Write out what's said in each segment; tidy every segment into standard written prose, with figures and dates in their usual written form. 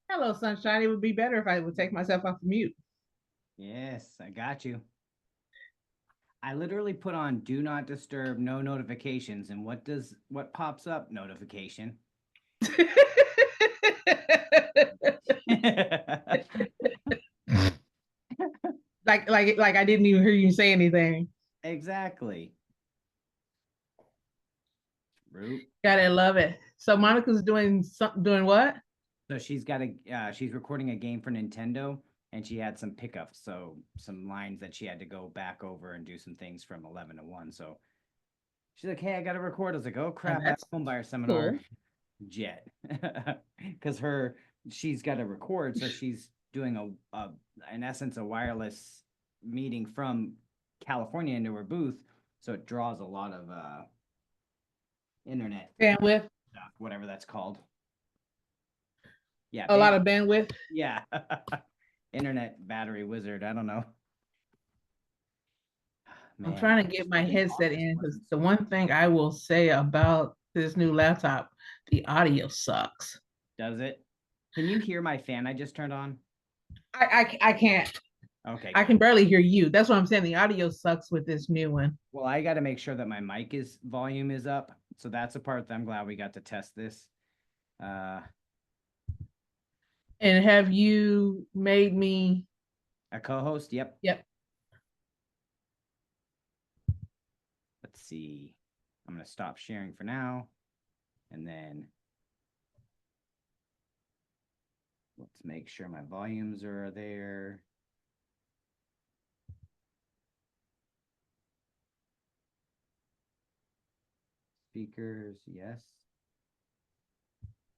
Hello, sunshine. It would be better if I would take myself off mute. Yes, I got you. I literally put on do not disturb, no notifications, and what pops up? Notification. like I didn't even hear you say anything. Exactly. Root. Gotta love it. So Monica's doing what? So she's recording a game for Nintendo, and she had some pickups, so some lines that she had to go back over and do some things from 11 to 1. So she's like, "Hey, I got to record." I was like, "Oh Oh, crap, I have that's a homebuyer seminar." cool. Jet, because her she's got to record, so she's doing a in essence a wireless meeting from California into her booth, so it draws a lot of internet Bandwidth, stuff, whatever that's called. Yeah, a lot of bandwidth. yeah, internet battery wizard. I don't know, I'm man. trying I to get just my hope this headset office in because wasn't the so. one thing I will say about this new laptop, the audio sucks. Does it? Can you hear my fan I just turned on? I can't. Okay, I good. can barely hear you. That's what I'm saying. The audio sucks with this new one. Well, I got to make sure that my mic is volume is up. So that's a part that I'm glad we got to test this. Uh, And have you made me? a co-host. Yep. Yep. Let's see. I'm gonna stop sharing for now, and then let's make sure my volumes are there. Speakers, yes.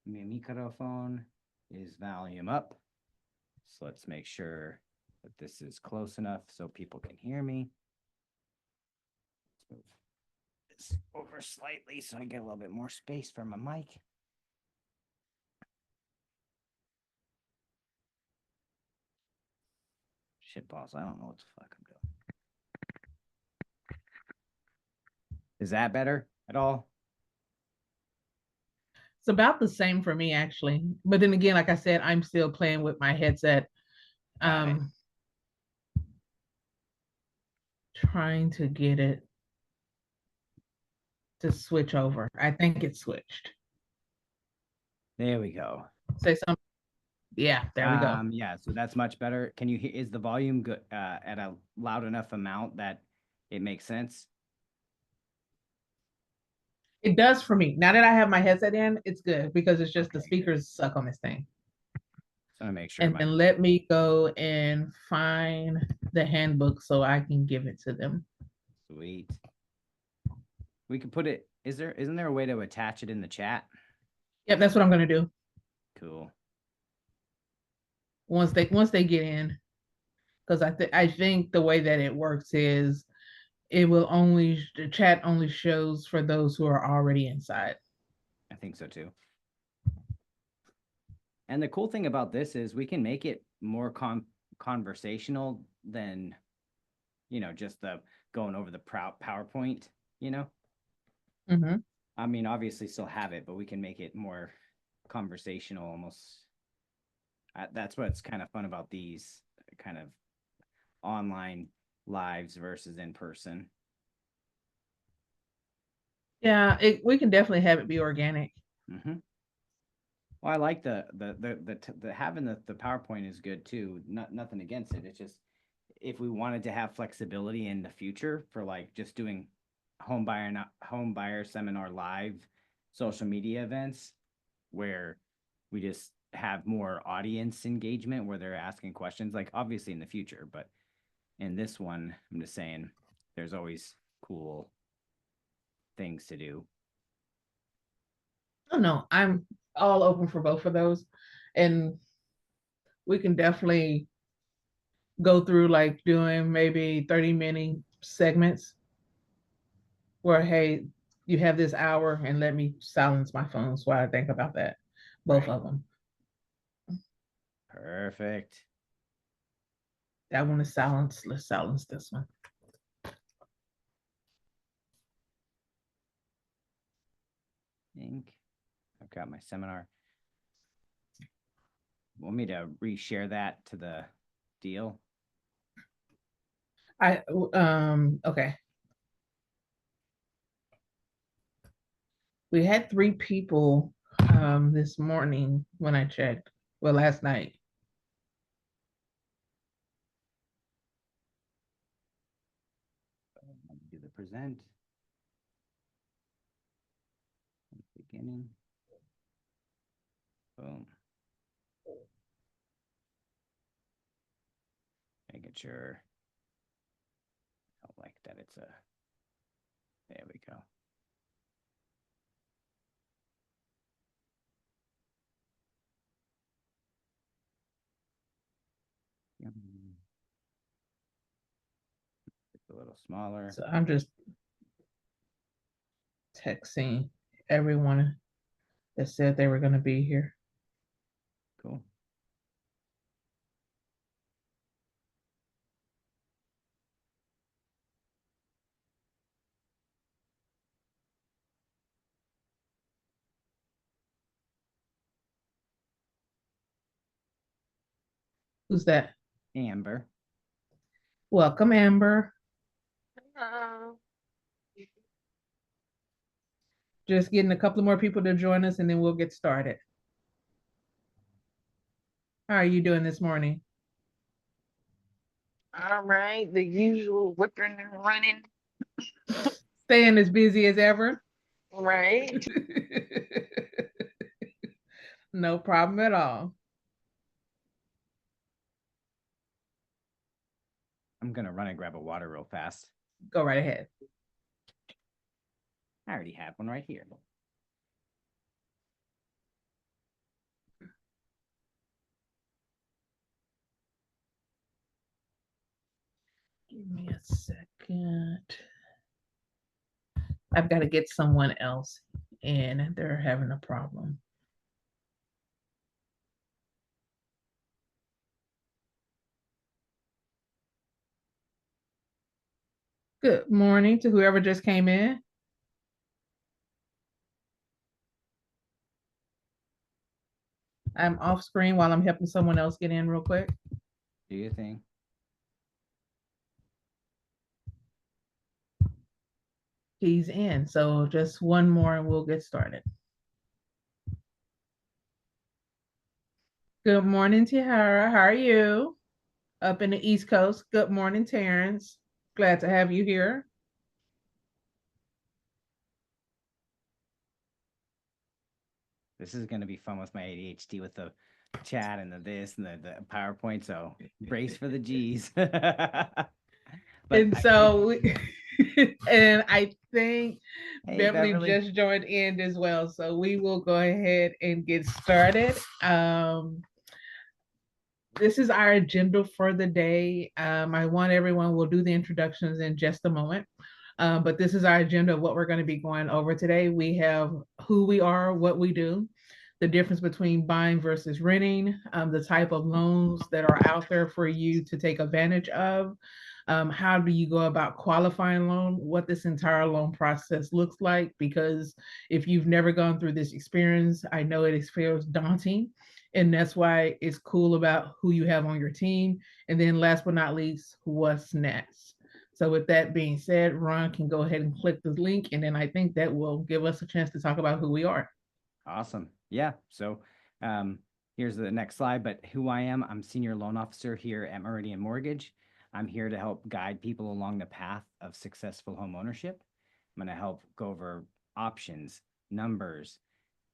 Mi microphone is volume up. So let's make sure that this is close enough so people can hear me. Let's move this over slightly so I get a little bit more space for my mic. Shit balls, I don't know what the fuck I'm doing. Is that better at all? It's about the same for me actually. But then again, like I said, I'm still playing with my headset, Got it. um, trying to get it to switch over. I think it switched. There we go. Say something. Yeah, there we go. Yeah, so that's much better. Can you hear, is the volume good at a loud enough amount that it makes sense? It does for me. Now that I have my headset in, it's good because it's just the Okay, good. speakers suck on this thing. So I'm gonna make sure And my then let me go and find the handbook so I can give it to them. sweet. We could put it, isn't there a way to attach it in the chat? Yep, that's what I'm gonna do Cool. once they get in. Because I think the way that it works is it will only the chat only shows for those who are already inside. I think so too. And the cool thing about this is we can make it more conversational than, just the going over the PowerPoint, you know? Mm-hmm. I mean, obviously still have it, but we can make it more conversational almost. That's what's kind of fun about these kind of online lives versus in person. Yeah, we can definitely have it be organic. Hmm. Well, I like the having the PowerPoint is good too. Nothing against it. It's just if we wanted to have flexibility in the future for like just doing home buyer seminar live social media events where we just have more audience engagement where they're asking questions, like obviously in the future, but in this one, I'm just saying there's always cool things to do. Oh no, I'm all open for both of those. And we can definitely go through like doing maybe 30-minute segments where, hey, you have this hour and let me silence my phone while I think about that. Both Right. of them. Perfect. That one is silenced. Let's silence this one. I think I've got my seminar. Want me to reshare that to the deal? Okay. We had 3 people this morning when I checked. Well, last night. Let me do the present. Beginning. Boom. Making sure. I don't like that it's a. There we go. It's a little smaller. So I'm just texting everyone that said they were going to be here. Cool. Who's that? Amber. Welcome, Amber. Just getting a couple more people to join us and then we'll get started. How are you doing this morning? All right, the usual whipping and running. Staying as busy as ever? Right. No problem at all. I'm gonna run and grab a water real fast. Go right ahead. I already have one right here. Give me a second. I've got to get someone else in. They're having a problem. Good morning to whoever just came in. I'm off screen while I'm helping someone else get in real quick. Do you think? He's in. So just one more and we'll get started. Good morning, Tiara. How are you? Up in the East Coast. Good morning, Terrence. Glad to have you here. This is gonna be fun with my ADHD with the chat and the this and the PowerPoint. So brace for the G's. But And so, and I think hey, Beverly Beverly. just joined in as well. So we will go ahead and get started. This is our agenda for the day. I want everyone, we'll do the introductions in just a moment. But this is our agenda of what we're going to be going over today. We have who we are, what we do, the difference between buying versus renting, the type of loans that are out there for you to take advantage of. How do you go about qualifying loan, what this entire loan process looks like, because if you've never gone through this experience, I know it feels daunting. And that's why it's cool about who you have on your team. And then last but not least, what's next? So with that being said, Ron can go ahead and click the link, and then I think that will give us a chance to talk about who we are. Awesome. Yeah. So here's the next slide. But who I am, I'm senior loan officer here at Meridian Mortgage. I'm here to help guide people along the path of successful home ownership. I'm going to help go over options, numbers,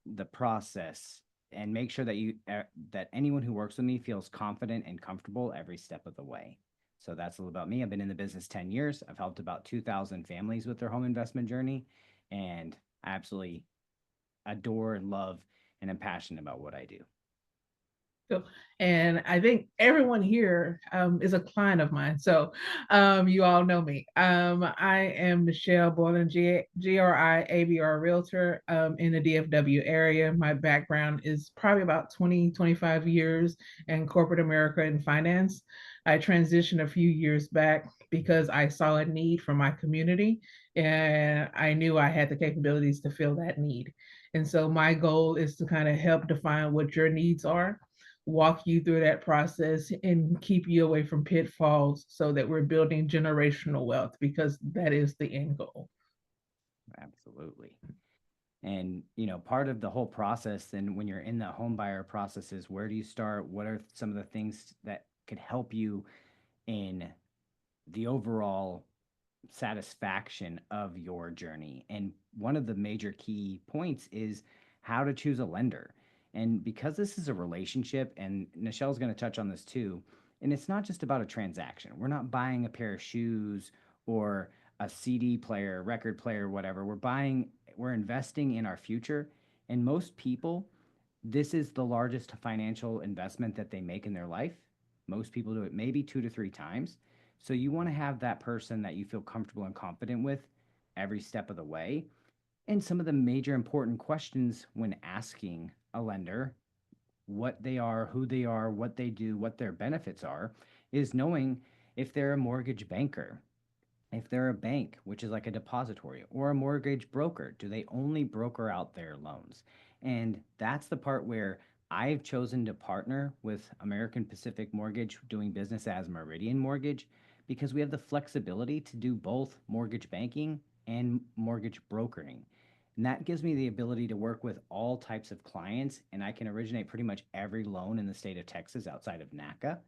the process, and make sure that that anyone who works with me feels confident and comfortable every step of the way. So that's a little about me. I've been in the business 10 years. I've helped about 2,000 families with their home investment journey, and I absolutely adore and love and am passionate about what I do. And I think everyone here is a client of mine. So you all know me. I am Michelle Boylan, GRI ABR Realtor in the DFW area. My background is probably about 20, 25 years in corporate America and finance. I transitioned a few years back because I saw a need for my community and I knew I had the capabilities to fill that need. And so my goal is to kind of help define what your needs are walk you through that process and keep you away from pitfalls so that we're building generational wealth, because that is the end goal. Absolutely. And part of the whole process, and when you're in the home buyer process, is where do you start? What are some of the things that could help you in the overall satisfaction of your journey? And one of the major key points is how to choose a lender. And because this is a relationship, and Nichelle's going to touch on this too, and it's not just about a transaction. We're not buying a pair of shoes or a CD player, record player, whatever. We're investing in our future. And most people, this is the largest financial investment that they make in their life. Most people do it maybe 2 to 3 times. So you want to have that person that you feel comfortable and confident with every step of the way. And some of the major important questions when asking a lender what they are, who they are, what they do, what their benefits are, is knowing if they're a mortgage banker, if they're a bank, which is like a depository, or a mortgage broker. Do they only broker out their loans? And that's the part where I've chosen to partner with American Pacific Mortgage, doing business as Meridian Mortgage, because we have the flexibility to do both mortgage banking and mortgage brokering. And that gives me the ability to work with all types of clients, and I can originate pretty much every loan in the state of Texas outside of NACA.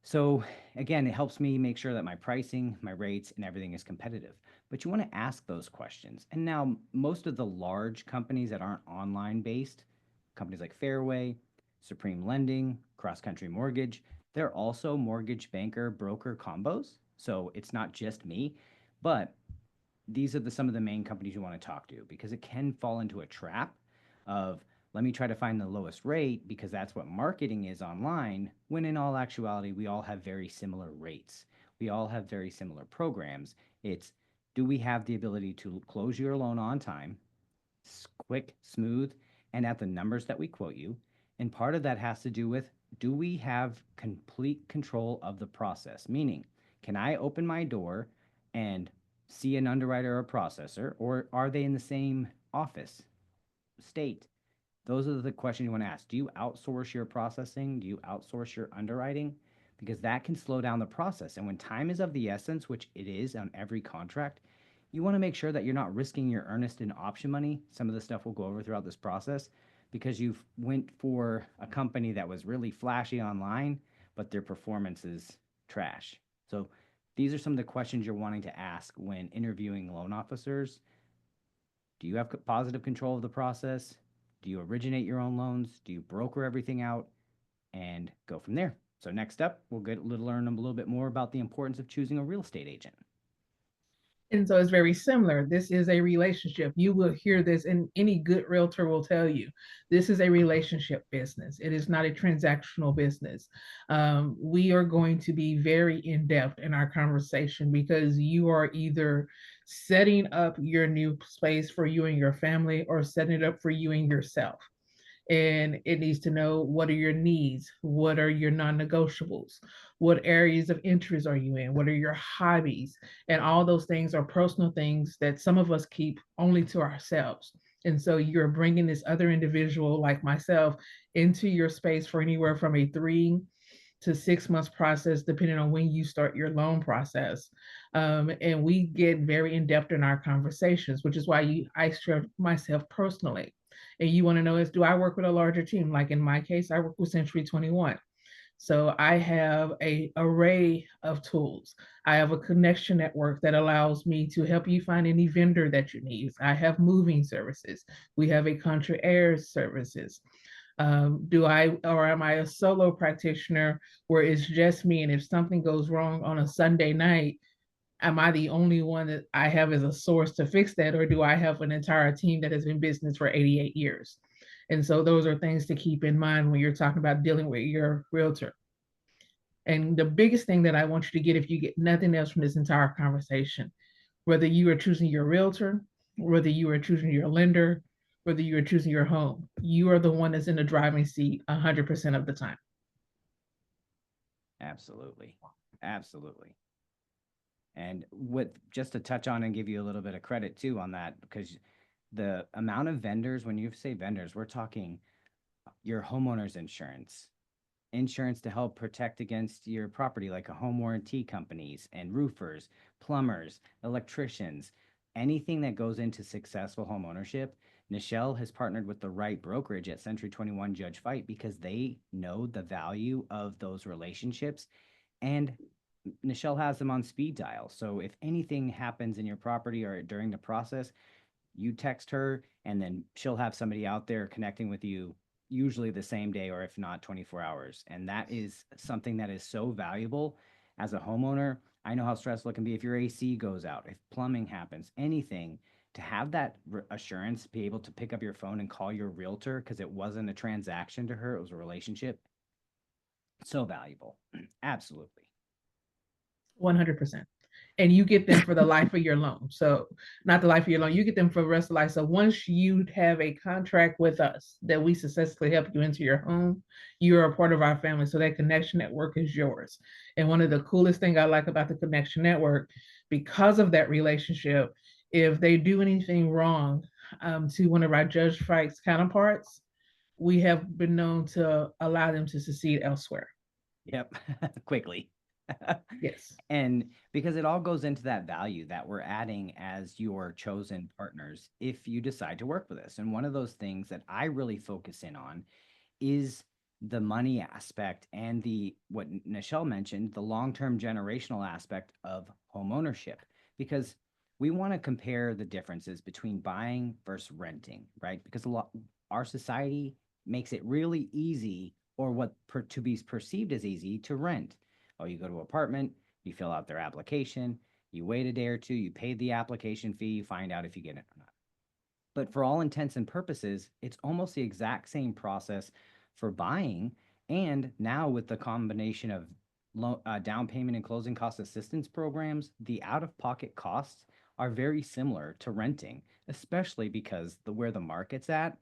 So again, it helps me make sure that my pricing, my rates, and everything is competitive. But you want to ask those questions. And now most of the large companies that aren't online based, companies like Fairway, Supreme Lending, Cross Country Mortgage, they're also mortgage banker broker combos. So it's not just me, but these are some of the main companies you want to talk to, because it can fall into a trap of, let me try to find the lowest rate because that's what marketing is online, when in all actuality we all have very similar rates, we all have very similar programs. It's, do we have the ability to close your loan on time, quick, smooth, and at the numbers that we quote you? And part of that has to do with, do we have complete control of the process? Meaning, can I open my door and see an underwriter or processor, or are they in the same office, state? Those are the questions you want to ask. Do you outsource your processing? Do you outsource your underwriting? Because that can slow down the process. And when time is of the essence, which it is on every contract, you want to make sure that you're not risking your earnest and option money. Some of the stuff we'll go over throughout this process, because you've went for a company that was really flashy online, but their performance is trash. So these are some of the questions you're wanting to ask when interviewing loan officers. Do you have positive control of the process? Do you originate your own loans? Do you broker everything out? And go from there. So next up, we'll learn a little bit more about the importance of choosing a real estate agent. And so it's very similar. This is a relationship. You will hear this, and any good realtor will tell you this is a relationship business. It is not a transactional business. We are going to be very in depth in our conversation, because you are either setting up your new space for you and your family, or setting it up for you and yourself. And it needs to know, what are your needs, what are your non-negotiables, what areas of interest are you in, what are your hobbies. And all those things are personal things that some of us keep only to ourselves. And so you're bringing this other individual like myself into your space for anywhere from a 3 to 6 months process, depending on when you start your loan process. And we get very in depth in our conversations, which is why I share myself personally. And you want to know is, do I work with a larger team? Like in my case, I work with Century 21. So I have a array of tools. I have a connection network that allows me to help you find any vendor that you need. I have moving services. We have a concierge services. Do I, or am I a solo practitioner where it's just me? And if something goes wrong on a Sunday night, am I the only one that I have as a source to fix that? Or do I have an entire team that has been in business for 88 years? And so those are things to keep in mind when you're talking about dealing with your realtor. And the biggest thing that I want you to get, if you get nothing else from this entire conversation, whether you are choosing your realtor, whether you are choosing your lender, whether you are choosing your home, you are the one that's in the driving seat 100% of the time. Absolutely. Absolutely. And just to touch on and give you a little bit of credit too on that, because the amount of vendors, when you say vendors, we're talking your homeowner's insurance, insurance to help protect against your property, like a home warranty companies and roofers, plumbers, electricians, anything that goes into successful home ownership. Nichelle has partnered with the right brokerage at Century 21 Judge Fight because they know the value of those relationships, and Nichelle has them on speed dial. So if anything happens in your property or during the process, you text her and then she'll have somebody out there connecting with you, usually the same day or if not 24 hours. And that is something that is so valuable as a homeowner. I know how stressful it can be if your AC goes out, if plumbing happens, anything. To have that assurance, be able to pick up your phone and call your realtor because it wasn't a transaction to her, it was a relationship. So valuable. Absolutely. 100%. And you get them for the life of your loan. So, not the life of your loan, you get them for the rest of life. So, once you have a contract with us that we successfully help you into your home, you're a part of our family. So, that connection network is yours. And one of the coolest things I like about the connection network, because of that relationship, if they do anything wrong to one of our Judge Fights counterparts, we have been known to allow them to succeed elsewhere. Yep. Quickly. Yes. And because it all goes into that value that we're adding as your chosen partners if you decide to work with us. And one of those things that I really focus in on is the money aspect and the what Nichelle mentioned, the long-term generational aspect of home ownership. Because we want to compare the differences between buying versus renting, right? Because a lot our society makes it really easy, or to be perceived as easy, to rent. Oh, you go to an apartment, you fill out their application, you wait a day or two, you pay the application fee, you find out if you get it or not. But for all intents and purposes, it's almost the exact same process for buying. And now with the combination of down payment and closing cost assistance programs, the out-of-pocket costs are very similar to renting, especially because where the market's at,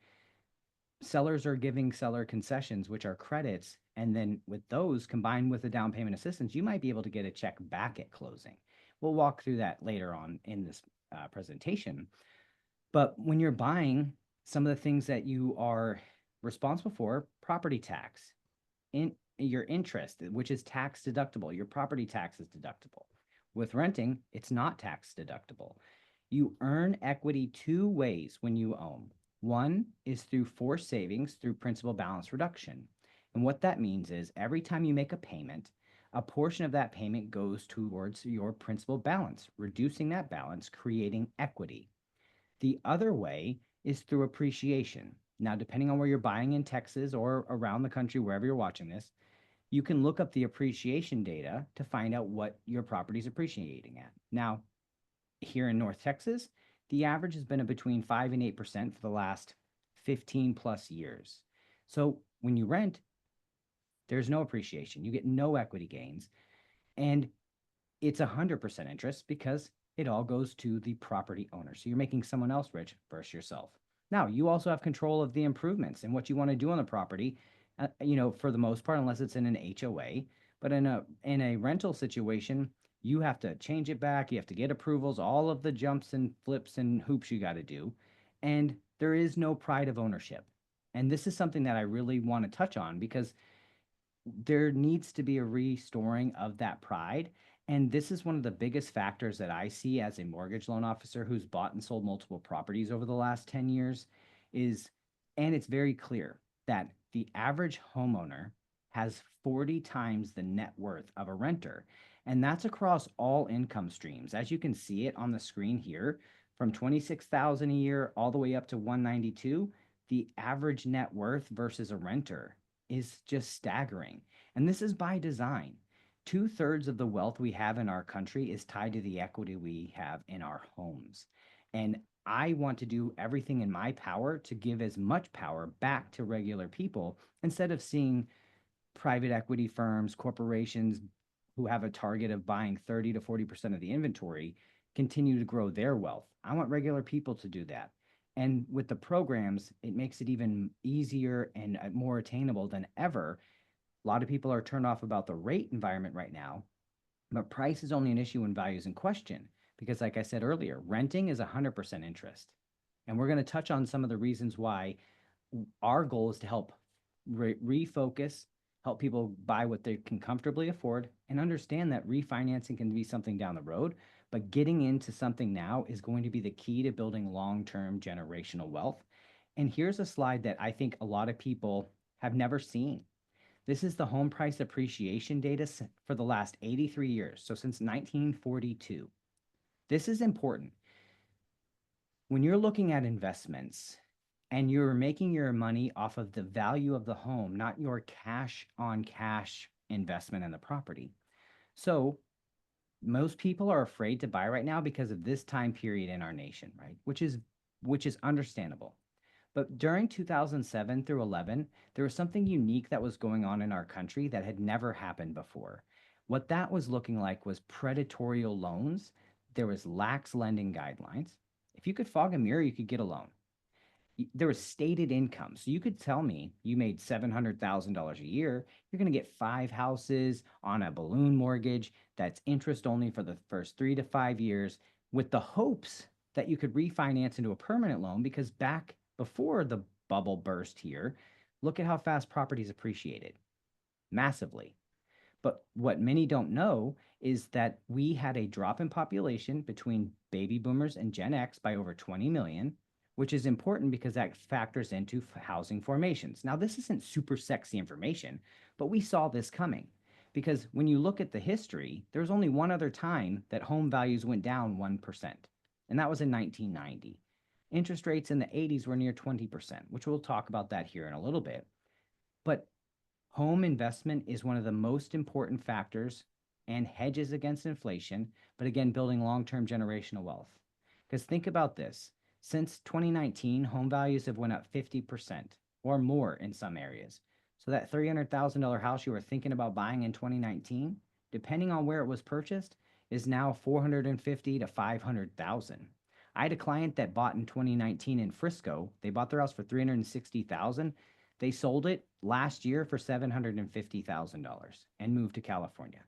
sellers are giving seller concessions, which are credits. And then with those combined with the down payment assistance, you might be able to get a check back at closing. We'll walk through that later on in this presentation. But when you're buying, some of the things that you are responsible for: property tax, in your interest, which is tax deductible, your property tax is deductible. With renting, it's not tax deductible. You earn equity two ways when you own. One is through forced savings through principal balance reduction. And what that means is every time you make a payment, a portion of that payment goes towards your principal balance, reducing that balance, creating equity. The other way is through appreciation. Now, depending on where you're buying in Texas or around the country, wherever you're watching this, you can look up the appreciation data to find out what your property is appreciating at. Now, here in North Texas, the average has been between 5 and 8% for the last 15 plus years. So when you rent, there's no appreciation. You get no equity gains. And it's 100% interest because it all goes to the property owner. So you're making someone else rich versus yourself. Now, you also have control of the improvements and what you want to do on the property, for the most part, unless it's in an HOA. But in a rental situation, you have to change it back. You have to get approvals, all of the jumps and flips and hoops you got to do. And there is no pride of ownership. And this is something that I really want to touch on because there needs to be a restoring of that pride. And this is one of the biggest factors that I see as a mortgage loan officer who's bought and sold multiple properties over the last 10 years is, and it's very clear that the average homeowner has 40 times the net worth of a renter. And that's across all income streams. As you can see it on the screen here, from 26,000 a year all the way up to 192, the average net worth versus a renter is just staggering. And this is by design. Two-thirds of the wealth we have in our country is tied to the equity we have in our homes. And I want to do everything in my power to give as much power back to regular people instead of seeing private equity firms, corporations who have a target of buying 30 to 40% of the inventory continue to grow their wealth. I want regular people to do that. And with the programs, it makes it even easier and more attainable than ever. A lot of people are turned off about the rate environment right now, but price is only an issue when value is in question. Because, like I said earlier, renting is 100% interest. And we're going to touch on some of the reasons why our goal is to help refocus help people buy what they can comfortably afford, and understand that refinancing can be something down the road, but getting into something now is going to be the key to building long-term generational wealth. And here's a slide that I think a lot of people have never seen. This is the home price appreciation data for the last 83 years, so since 1942. This is important. When you're looking at investments and you're making your money off of the value of the home, not your cash on cash investment in the property. So most people are afraid to buy right now because of this time period in our nation, right? Which is understandable. But during 2007 through 11, there was something unique that was going on in our country that had never happened before. What that was looking like was predatory loans. There was lax lending guidelines. If you could fog a mirror, you could get a loan. There was stated income. So you could tell me you made $700,000 a year. You're going to get 5 houses on a balloon mortgage that's interest only for the first 3 to 5 years, with the hopes that you could refinance into a permanent loan, because back before the bubble burst here, look at how fast properties appreciated massively. But what many don't know is that we had a drop in population between baby boomers and Gen X by over 20 million, which is important because that factors into housing formations. Now, this isn't super sexy information, but we saw this coming, because when you look at the history, there's only one other time that home values went down 1%, and that was in 1990. Interest rates in the 80s were near 20%, which we'll talk about that here in a little bit. But home investment is one of the most important factors and hedges against inflation, but again, building long-term generational wealth. Because think about this. Since 2019, home values have went up 50% or more in some areas. So that $300,000 house you were thinking about buying in 2019, depending on where it was purchased, is now 450 to 500,000. I had a client that bought in 2019 in Frisco. They bought their house for 360,000. They sold it last year for $750,000 and moved to California.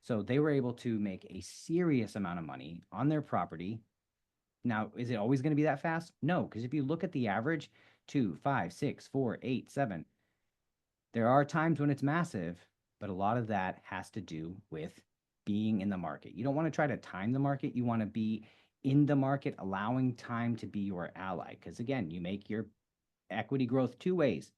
So they were able to make a serious amount of money on their property. Now, is it always going to be that fast? No, because if you look at the average, 2, 5, 6, 4, 8, 7, there are times when it's massive, but a lot of that has to do with being in the market. You don't want to try to time the market. You want to be in the market, allowing time to be your ally. Because again, you make your equity growth 2 ways: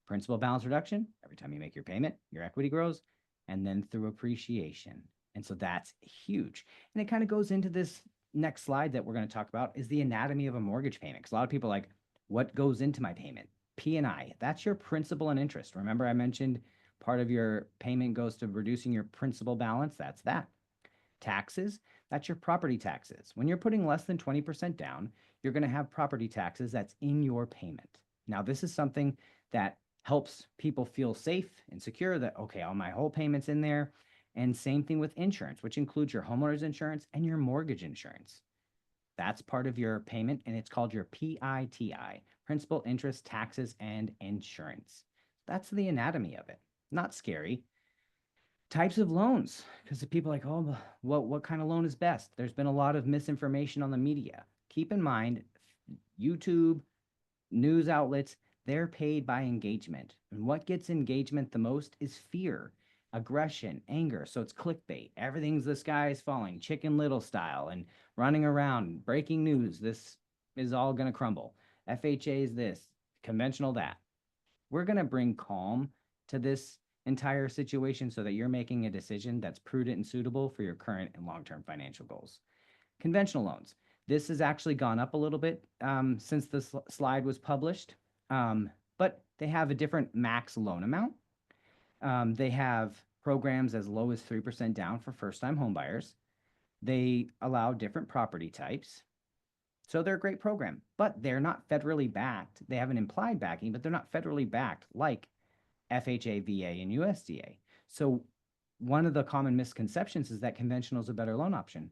principal balance reduction, every time you make your payment, your equity grows, and then through appreciation. And so that's huge. And it kind of goes into this next slide that we're going to talk about, is the anatomy of a mortgage payment. Because a lot of people are like, what goes into my payment? P&I, that's your principal and interest. Remember, I mentioned part of your payment goes to reducing your principal balance. That's that. Taxes, that's your property taxes. When you're putting less than 20% down, you're going to have property taxes that's in your payment. Now, this is something that helps people feel safe and secure that, okay, all my whole payments in there. And same thing with insurance, which includes your homeowner's insurance and your mortgage insurance. That's part of your payment, and it's called your PITI, principal, interest, taxes, and insurance. That's the anatomy of it. Not scary. Types of loans, because the people are like, oh, what kind of loan is best? There's been a lot of misinformation on the media. Keep in mind, YouTube, news outlets, they're paid by engagement. And what gets engagement the most is fear, aggression, anger. So it's clickbait. Everything's the sky is falling, Chicken Little style, and running around, breaking news. This is all going to crumble. FHA is this, conventional that. We're going to bring calm to this entire situation so that you're making a decision that's prudent and suitable for your current and long-term financial goals. Conventional loans. This has actually gone up a little bit since this slide was published, but they have a different max loan amount. They have programs as low as 3% down for first-time homebuyers. They allow different property types. So they're a great program, but they're not federally backed. They have an implied backing, but they're not federally backed like FHA, VA, and USDA. So one of the common misconceptions is that conventional is a better loan option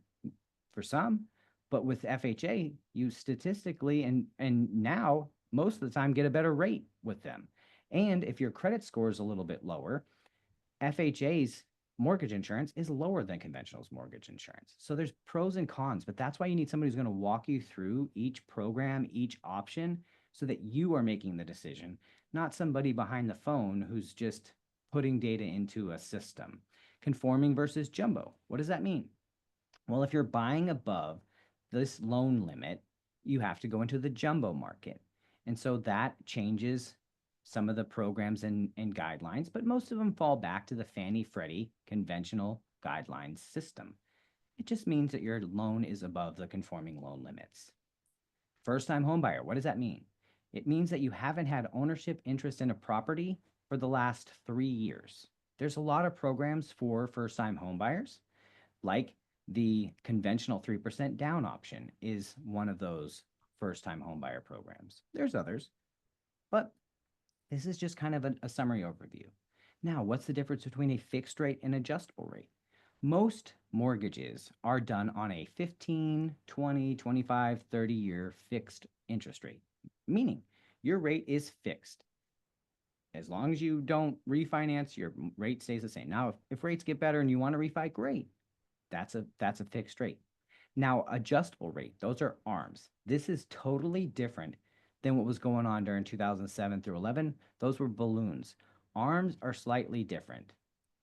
for some, but with FHA, you statistically and now most of the time get a better rate with them. And if your credit score is a little bit lower, FHA's mortgage insurance is lower than conventional's mortgage insurance. So there's pros and cons, but that's why you need somebody who's going to walk you through each program, each option, so that you are making the decision, not somebody behind the phone who's just putting data into a system. Conforming versus jumbo. What does that mean? Well, if you're buying above this loan limit, you have to go into the jumbo market. And so that changes some of the programs and guidelines, but most of them fall back to the Fannie Freddie conventional guidelines system. It just means that your loan is above the conforming loan limits. First-time homebuyer, what does that mean? It means that you haven't had ownership interest in a property for the last 3 years. There's a lot of programs for first-time homebuyers, like the conventional 3% down option is one of those first-time homebuyer programs. There's others, but this is just kind of a summary overview. Now, what's the difference between a fixed rate and adjustable rate? Most mortgages are done on a 15, 20, 25, 30-year fixed interest rate, meaning your rate is fixed. As long as you don't refinance, your rate stays the same. Now, if rates get better and you want to refi, great. That's a fixed rate. Now, adjustable rate, those are ARMs. This is totally different than what was going on during 2007 through 11. Those were balloons. ARMs are slightly different.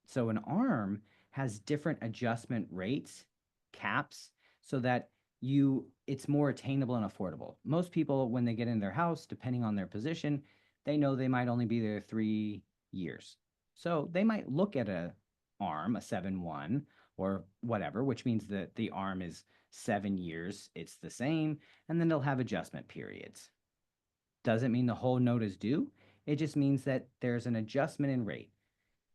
So an ARM has different adjustment rates, caps, so that it's more attainable and affordable. Most people, when they get in their house, depending on their position, they know they might only be there 3 years. So they might look at a ARM, a 7-1, or whatever, which means that the ARM is 7 years, it's the same, and then they'll have adjustment periods. Doesn't mean the whole note is due. It just means that there's an adjustment in rate.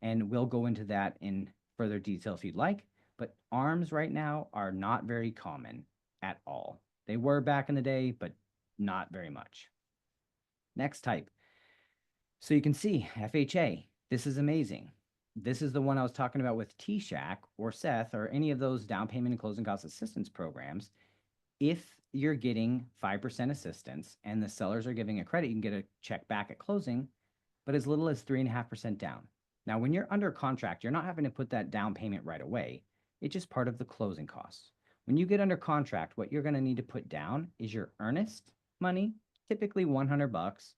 And we'll go into that in further detail if you'd like. But ARMs right now are not very common at all. They were back in the day, but not very much. Next type. So you can see FHA. This is amazing. This is the one I was talking about with TSHAC or Seth or any of those down payment and closing cost assistance programs. If you're getting 5% assistance and the sellers are giving a credit, you can get a check back at closing, but as little as 3.5% down. Now, when you're under contract, you're not having to put that down payment right away. It's just part of the closing costs. When you get under contract, what you're going to need to put down is your earnest money, typically $100.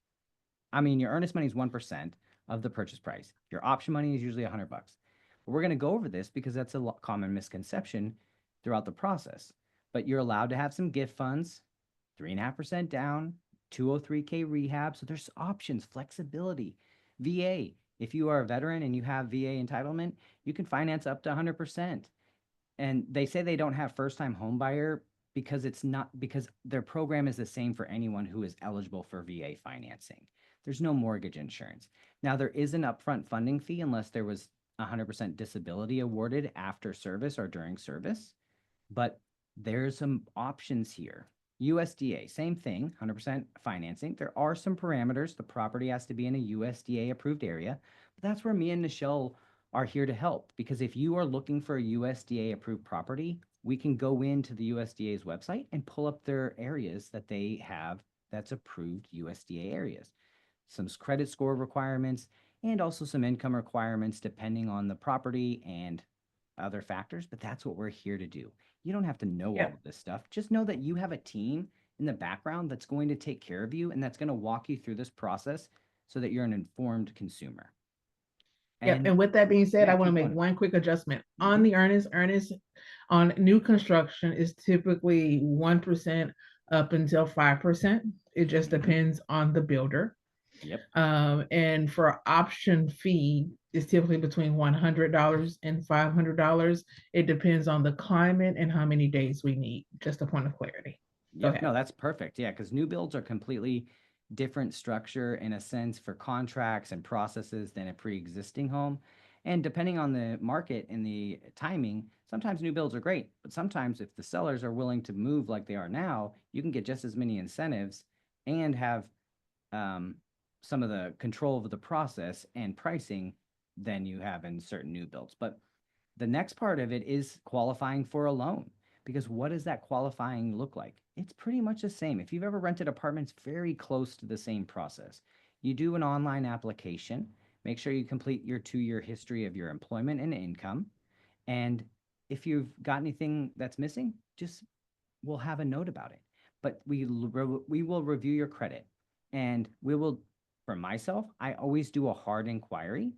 I mean, your earnest money is 1% of the purchase price. Your option money is usually $100. But we're going to go over this because that's a common misconception throughout the process. But you're allowed to have some gift funds, 3.5% down, 203K rehab. So there's options, flexibility. VA, if you are a veteran and you have VA entitlement, you can finance up to 100%. And they say they don't have first-time home buyer because their program is the same for anyone who is eligible for VA financing. There's no mortgage insurance. Now, there is an upfront funding fee unless there was 100% disability awarded after service or during service, but there's some options here. USDA, same thing, 100% financing. There are some parameters. The property has to be in a USDA approved area, but that's where me and Nichelle are here to help, because if you are looking for a USDA approved property, we can go into the USDA's website and pull up their areas that they have that's approved USDA areas. Some credit score requirements and also some income requirements depending on the property and other factors, but that's what we're here to do. You don't have to know all of this stuff. Just know that you have a team in the background that's going to take care of you and that's going to walk you through this process so that you're an informed consumer. And with that being said, yeah, I want to keep make going. one quick adjustment on the earnest on new construction is typically 1% up until 5%. It just depends on the builder. Yep. And for option fee is typically between $100 and $500. It depends on the climate and how many days we need. Just a point of clarity. Yep. No, that's perfect. Yeah, because new builds are completely different structure in a sense for contracts and processes than a pre-existing home. And depending on the market and the timing, sometimes new builds are great, but sometimes if the sellers are willing to move like they are now, you can get just as many incentives and have some of the control of the process and pricing than you have in certain new builds. But the next part of it is qualifying for a loan, because what does that qualifying look like? It's pretty much the same. If you've ever rented apartments, very close to the same process. You do an online application, make sure you complete your 2-year history of your employment and income. And if you've got anything that's missing, we'll have a note about it. But we will review your credit, and we will, for myself, I always do a hard inquiry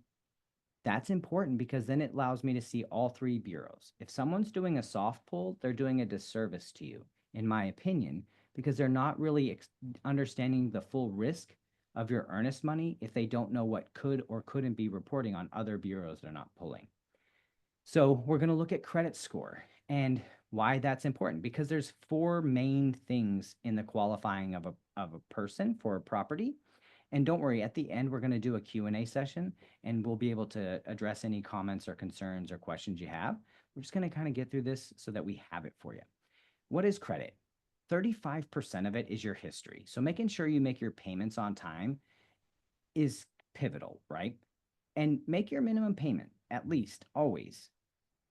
That's important because then it allows me to see all three bureaus. If someone's doing a soft pull, they're doing a disservice to you, in my opinion, because they're not really understanding the full risk of your earnest money if they don't know what could or couldn't be reporting on other bureaus they're not pulling. So we're going to look at credit score and why that's important, because there's four main things in the qualifying of a person for a property. And don't worry, at the end, we're going to do a Q&A session and we'll be able to address any comments or concerns or questions you have. We're just going to kind of get through this so that we have it for you. What is credit? 35% of it is your history. So making sure you make your payments on time is pivotal, right? And make your minimum payment, at least, always.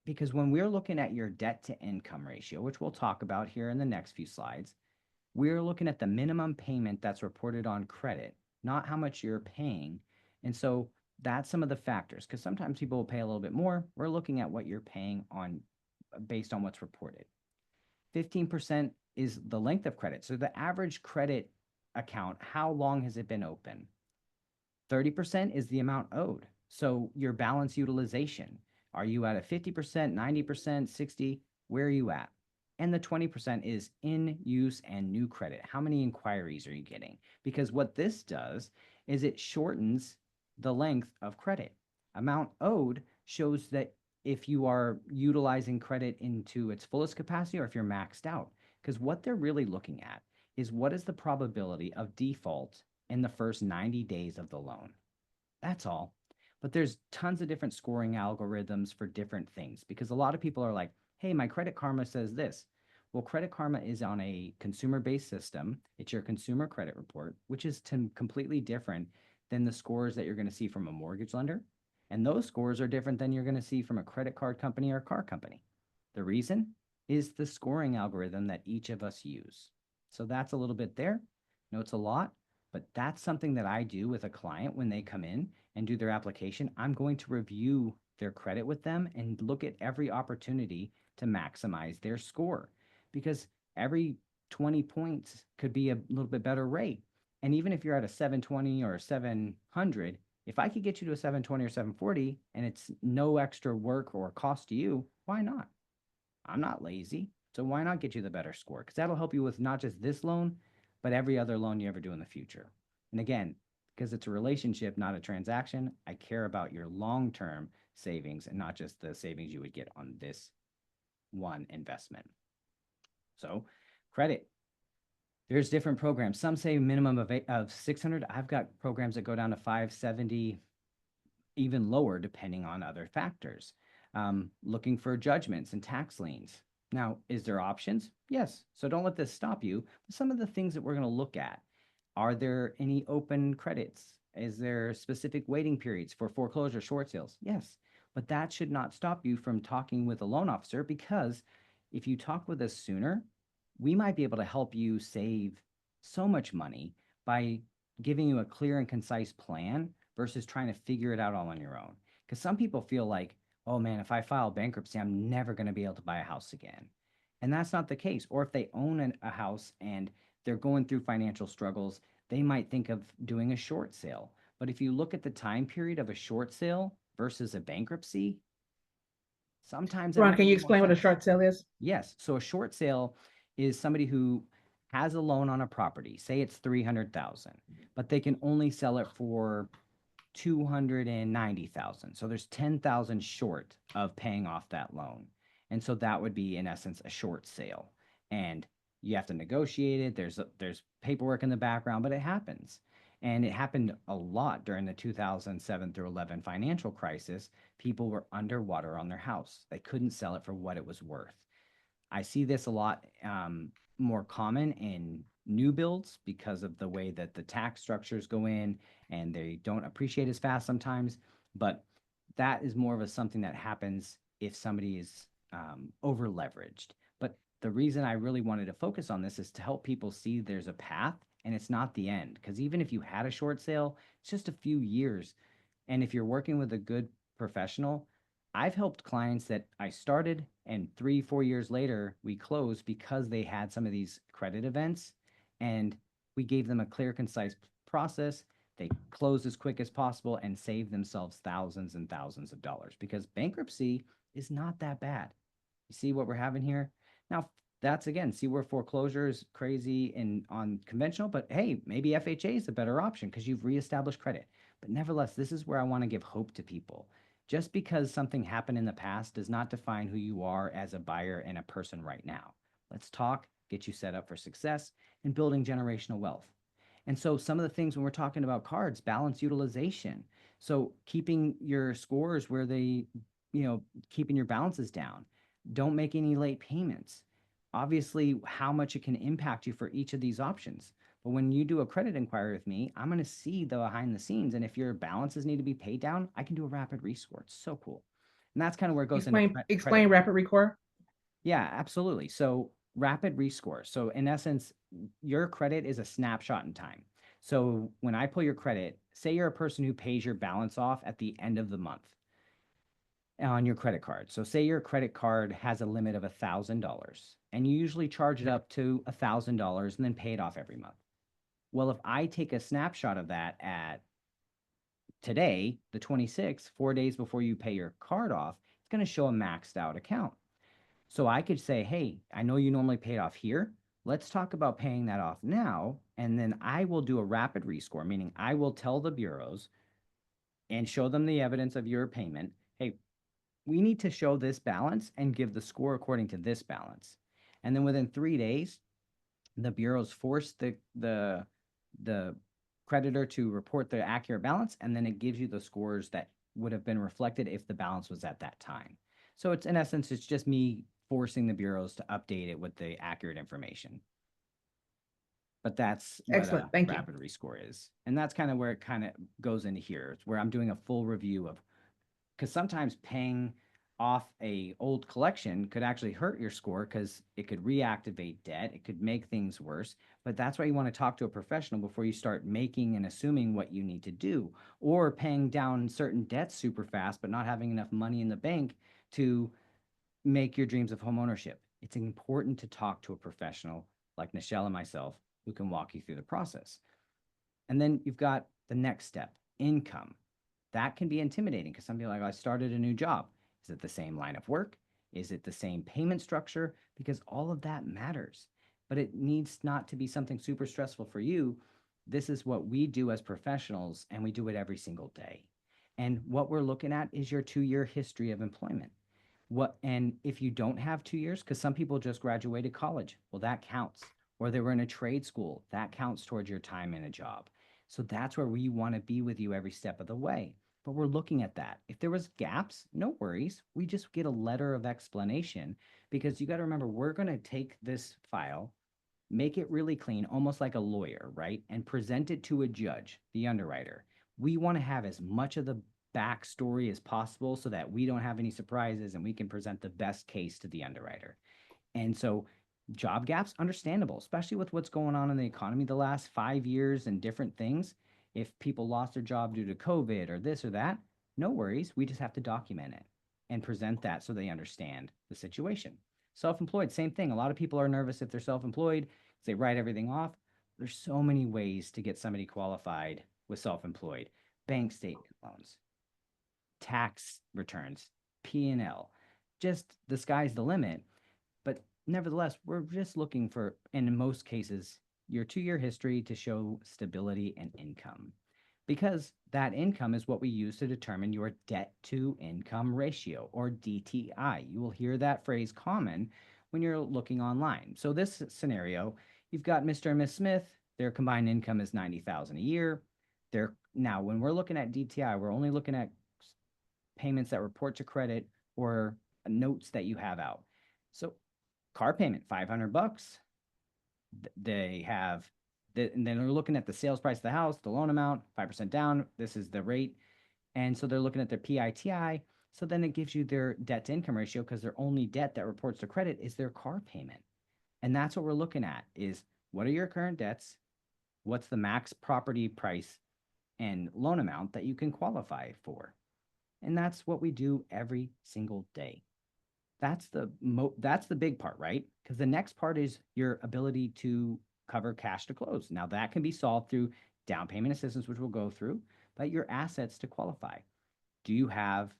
Because when we're looking at your debt to income ratio, which we'll talk about here in the next few slides, we're looking at the minimum payment that's reported on credit, not how much you're paying. And so that's some of the factors, because sometimes people will pay a little bit more. We're looking at what you're paying on based on what's reported. 15% is the length of credit. So the average credit account, how long has it been open? 30% is the amount owed. So your balance utilization. Are you at a 50%, 90%, 60? Where are you at? And the 20% is in use and new credit. How many inquiries are you getting? Because what this does is it shortens the length of credit. Amount owed shows that if you are utilizing credit into its fullest capacity or if you're maxed out. Because what they're really looking at is what is the probability of default in the first 90 days of the loan. That's all. But there's tons of different scoring algorithms for different things, because a lot of people are like, hey, my Credit Karma says this. Well, Credit Karma is on a consumer-based system. It's your consumer credit report, which is completely different than the scores that you're going to see from a mortgage lender. And those scores are different than you're going to see from a credit card company or car company. The reason is the scoring algorithm that each of us use. So that's a little bit there. No, it's a lot, but that's something that I do with a client when they come in and do their application. I'm going to review their credit with them and look at every opportunity to maximize their score, because every 20 points could be a little bit better rate. And even if you're at a 720 or a 700, if I could get you to a 720 or 740 and it's no extra work or cost to you, why not? I'm not lazy. So why not get you the better score? Because that'll help you with not just this loan, but every other loan you ever do in the future. And again, because it's a relationship, not a transaction, I care about your long-term savings and not just the savings you would get on this one investment. So credit, there's different programs. Some say minimum of 600. I've got programs that go down to 570, even lower, depending on other factors. Looking for judgments and tax liens. Now, is there options? Yes. So don't let this stop you. Some of the things that we're going to look at, are there any open credits? Is there specific waiting periods for foreclosure, short sales? Yes. But that should not stop you from talking with a loan officer, because if you talk with us sooner, we might be able to help you save so much money by giving you a clear and concise plan versus trying to figure it out all on your own. Because some people feel like, oh man, if I file bankruptcy, I'm never going to be able to buy a house again. And that's not the case. Or if they own a house and they're going through financial struggles, they might think of doing a short sale. But if you look at the time period of a short sale versus a bankruptcy, sometimes it Ron, might can you make more explain what a sense. short sale is? Yes. So a short sale is somebody who has a loan on a property. Say it's 300,000, but they can only sell it for 290,000. So there's 10,000 short of paying off that loan. And so that would be in essence a short sale. And you have to negotiate it. There's paperwork in the background, but it happens. And it happened a lot during the 2007 through 11 financial crisis. People were underwater on their house. They couldn't sell it for what it was worth. I see this a lot more common in new builds because of the way that the tax structures go in and they don't appreciate as fast sometimes. But that is more of a something that happens if somebody is over leveraged. But the reason I really wanted to focus on this is to help people see there's a path and it's not the end. Because even if you had a short sale, it's just a few years. And if you're working with a good professional, I've helped clients that I started and 3-4 years later we closed because they had some of these credit events, and we gave them a clear, concise process. They close as quick as possible and save themselves thousands and thousands of dollars because bankruptcy is not that bad. You see what we're having here? Now, that's again, see where foreclosure is crazy and on conventional, but hey, maybe FHA is a better option because you've reestablished credit. But nevertheless, this is where I want to give hope to people. Just because something happened in the past does not define who you are as a buyer and a person right now. Let's talk, get you set up for success and building generational wealth. And so some of the things when we're talking about cards, balance utilization. So keeping your scores where they, keeping your balances down. Don't make any late payments. Obviously, how much it can impact you for each of these options. But when you do a credit inquiry with me, I'm going to see the behind the scenes. And if your balances need to be paid down, I can do a rapid rescore. It's so cool. And that's kind of where it goes into Explain credit. rapid record. Yeah, absolutely. So rapid rescore. So in essence, your credit is a snapshot in time. So when I pull your credit, say you're a person who pays your balance off at the end of the month on your credit card. So say your credit card has a limit of $1,000 and you usually charge it up to $1,000 and then pay it off every month. Well, if I take a snapshot of that at today, the 26th, 4 days before you pay your card off, it's going to show a maxed out account. So I could say, hey, I know you normally pay it off here. Let's talk about paying that off now. And then I will do a rapid rescore, meaning I will tell the bureaus and show them the evidence of your payment. Hey, we need to show this balance and give the score according to this balance. And then within 3 days, the bureaus force the creditor to report the accurate balance, and then it gives you the scores that would have been reflected if the balance was at that time. So it's in essence, it's just me forcing the bureaus to update it with the accurate information. But that's what Excellent. a Thank you. rapid rescore is. And that's kind of where it kind of goes into here. It's where I'm doing a full review of, because sometimes paying off a old collection could actually hurt your score because it could reactivate debt. It could make things worse. But that's why you want to talk to a professional before you start making and assuming what you need to do, or paying down certain debts super fast, but not having enough money in the bank to make your dreams of home ownership. It's important to talk to a professional like Nichelle and myself who can walk you through the process. And then you've got the next step, income. That can be intimidating because some people are like, I started a new job. Is it the same line of work? Is it the same payment structure? Because all of that matters. But it needs not to be something super stressful for you. This is what we do as professionals, and we do it every single day. And what we're looking at is your 2-year history of employment. And if you don't have 2 years, because some people just graduated college, well, that counts. Or they were in a trade school, that counts towards your time in a job. So that's where we want to be with you every step of the way. But we're looking at that. If there was gaps, no worries. We just get a letter of explanation because you got to remember, we're going to take this file, make it really clean, almost like a lawyer, right? And present it to a judge, the underwriter. We want to have as much of the backstory as possible so that we don't have any surprises and we can present the best case to the underwriter. And so job gaps, understandable, especially with what's going on in the economy the last 5 years and different things. If people lost their job due to COVID or this or that, no worries. We just have to document it and present that so they understand the situation. Self-employed, same thing. A lot of people are nervous if they're self-employed because they write everything off. There's so many ways to get somebody qualified with self-employed. Bank statement loans, tax returns, P&L. Just the sky's the limit. But nevertheless, we're just looking for, and in most cases, your 2-year history to show stability and income. Because that income is what we use to determine your debt to income ratio, or DTI. You will hear that phrase common when you're looking online. So this scenario, you've got Mr. and Miss Smith, their combined income is $90,000 a year. Now, when we're looking at DTI, we're only looking at payments that report to credit or notes that you have out. So car payment, $500. They have, and then they're looking at the sales price of the house, the loan amount, 5% down. This is the rate. And so they're looking at their PITI. So then it gives you their debt to income ratio because their only debt that reports to credit is their car payment. And that's what we're looking at is what are your current debts? What's the max property price and loan amount that you can qualify for? And that's what we do every single day. That's the big part, right? Because the next part is your ability to cover cash to close. Now that can be solved through down payment assistance, which we'll go through, but your assets to qualify. Do you have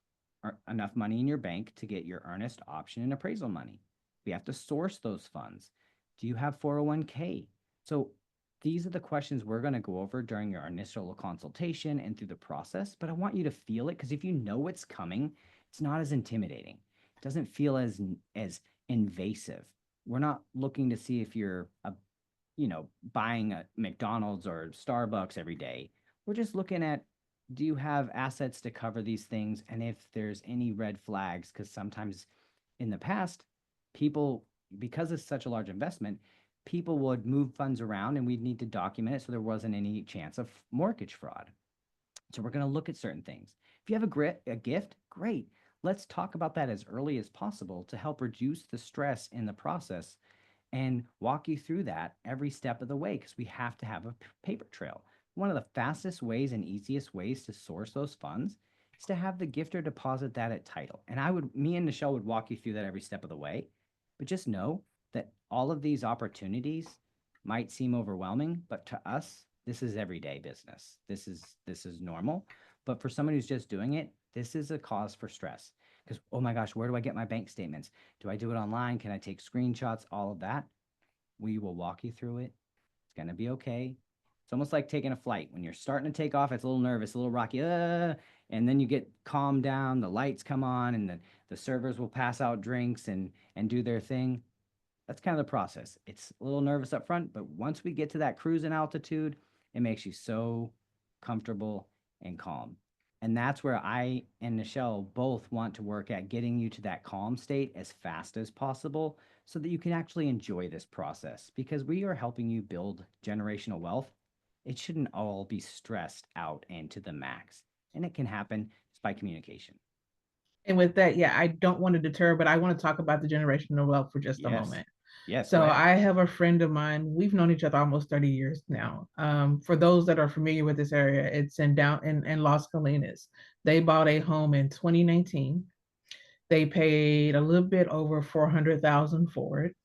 enough money in your bank to get your earnest, option, and appraisal money? We have to source those funds. Do you have 401k? So these are the questions we're going to go over during your initial consultation and through the process. But I want you to feel it, because if you know what's coming, it's not as intimidating. It doesn't feel as invasive. We're not looking to see if you're buying a McDonald's or Starbucks every day. We're just looking at, do you have assets to cover these things? And if there's any red flags, because sometimes in the past, people, because it's such a large investment, people would move funds around and we'd need to document it so there wasn't any chance of mortgage fraud. So we're going to look at certain things. If you have a gift, great. Let's talk about that as early as possible to help reduce the stress in the process and walk you through that every step of the way, because we have to have a paper trail. One of the fastest ways and easiest ways to source those funds is to have the gifter deposit that at title. And me and Nichelle would walk you through that every step of the way. But just know that all of these opportunities might seem overwhelming, but to us, this is everyday business. This is normal. But for someone who's just doing it, this is a cause for stress. Because, oh my gosh, where do I get my bank statements? Do I do it online? Can I take screenshots? All of that. We will walk you through it. It's going to be okay. It's almost like taking a flight. When you're starting to take off, it's a little nervous, a little rocky, and then you get calmed down, the lights come on, and the servers will pass out drinks and do their thing. That's kind of the process. It's a little nervous up front, but once we get to that cruising altitude, it makes you so comfortable and calm. And that's where I and Nichelle both want to work at getting you to that calm state as fast as possible so that you can actually enjoy this process, because we are helping you build generational wealth. It shouldn't all be stressed out and to the max. And it can happen just by communication. And with that, yeah, I don't want to deter, but I want to talk about the generational wealth for just a Yes. moment. Yes. So I have a friend of mine. We've known each other almost 30 years now. For those that are familiar with this area, it's in Las Colinas. They bought a home in 2019. They paid a little bit over 400,000 for it.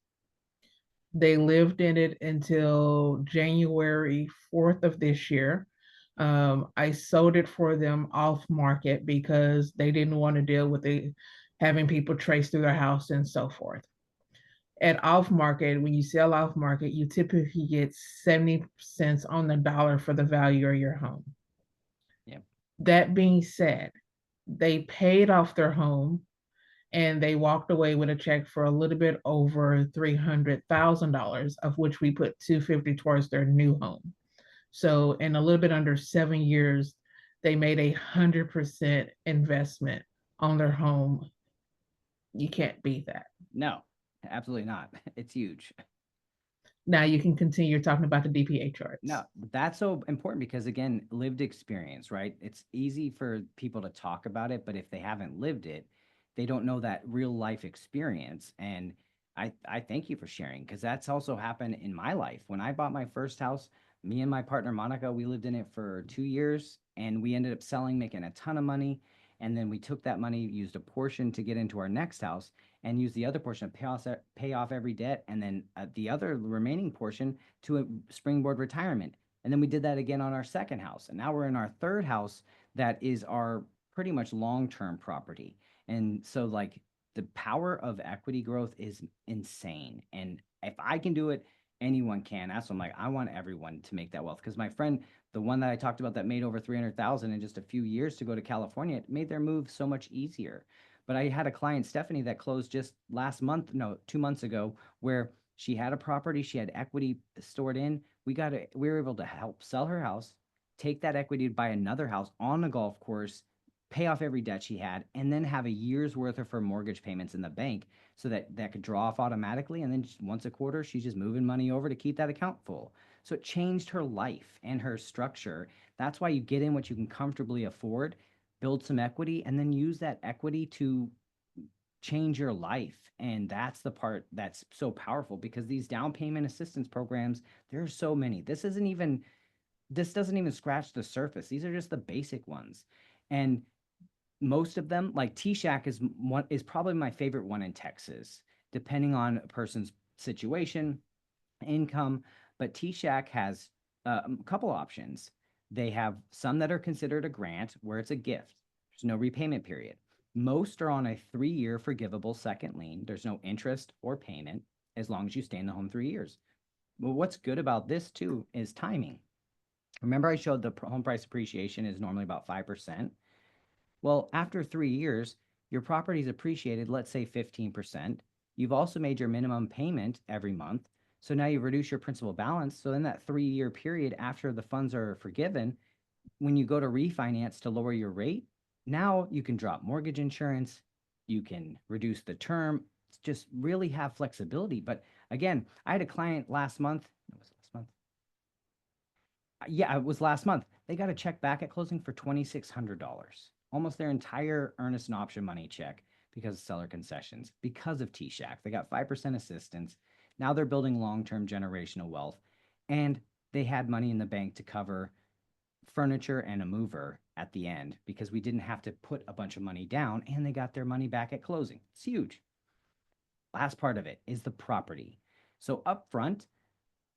They lived in it until January 4th of this year. I sold it for them off market because they didn't want to deal with having people trace through their house and so forth. At off market, when you sell off market, you typically get 70 cents on the dollar for the value of your home. Yep. That being said, they paid off their home and they walked away with a check for a little bit over $300,000, of which we put $250 towards their new home. So in a little bit under 7 years, they made 100% investment on their home. You can't beat that. No, absolutely not. It's huge. Now you can continue talking about the DPA charts. No, that's so important because, again, lived experience, right? It's easy for people to talk about it, but if they haven't lived it, they don't know that real life experience. And I thank you for sharing, because that's also happened in my life. When I bought my first house, me and my partner Monica, we lived in it for 2 years and we ended up selling, making a ton of money. And then we took that money, used a portion to get into our next house, and used the other portion to pay off every debt, and then the other remaining portion to a springboard retirement. And then we did that again on our second house. And now we're in our third house that is our pretty much long-term property. And so, like, the power of equity growth is insane. And if I can do it, anyone can. That's what I'm like, I want everyone to make that wealth. Because my friend, the one that I talked about that made over 300,000 in just a few years to go to California, it made their move so much easier. But I had a client, Stephanie, that closed just 2 months ago, where she had a property, she had equity stored in. We were able to help sell her house, take that equity to buy another house on a golf course, pay off every debt she had, and then have a year's worth of her mortgage payments in the bank so that could draw off automatically. And then once a quarter, she's just moving money over to keep that account full. So it changed her life and her structure. That's why you get in what you can comfortably afford, build some equity, and then use that equity to change your life. And that's the part that's so powerful, because these down payment assistance programs, there are so many. This doesn't even scratch the surface. These are just the basic ones. And most of them, like T-Shack is probably my favorite one in Texas, depending on a person's situation, income. But T-Shack has a couple options. They have some that are considered a grant where it's a gift. There's no repayment period. Most are on a 3-year forgivable second lien. There's no interest or payment as long as you stay in the home 3 years. Well, what's good about this too is timing. Remember, I showed the home price appreciation is normally about 5%. Well, after 3 years, your property's appreciated, let's say 15%. You've also made your minimum payment every month. So now you reduce your principal balance. So in that 3-year period after the funds are forgiven, when you go to refinance to lower your rate, now you can drop mortgage insurance, you can reduce the term, just really have flexibility. But again, I had a client last month. Was it last month? Yeah, it was last month. They got a check back at closing for $2,600, almost their entire earnest and option money check because of seller concessions, because of T-Shack. They got 5% assistance. Now they're building long-term generational wealth, and they had money in the bank to cover furniture and a mover at the end because we didn't have to put a bunch of money down, and they got their money back at closing. It's huge. Last part of it is the property. So up front,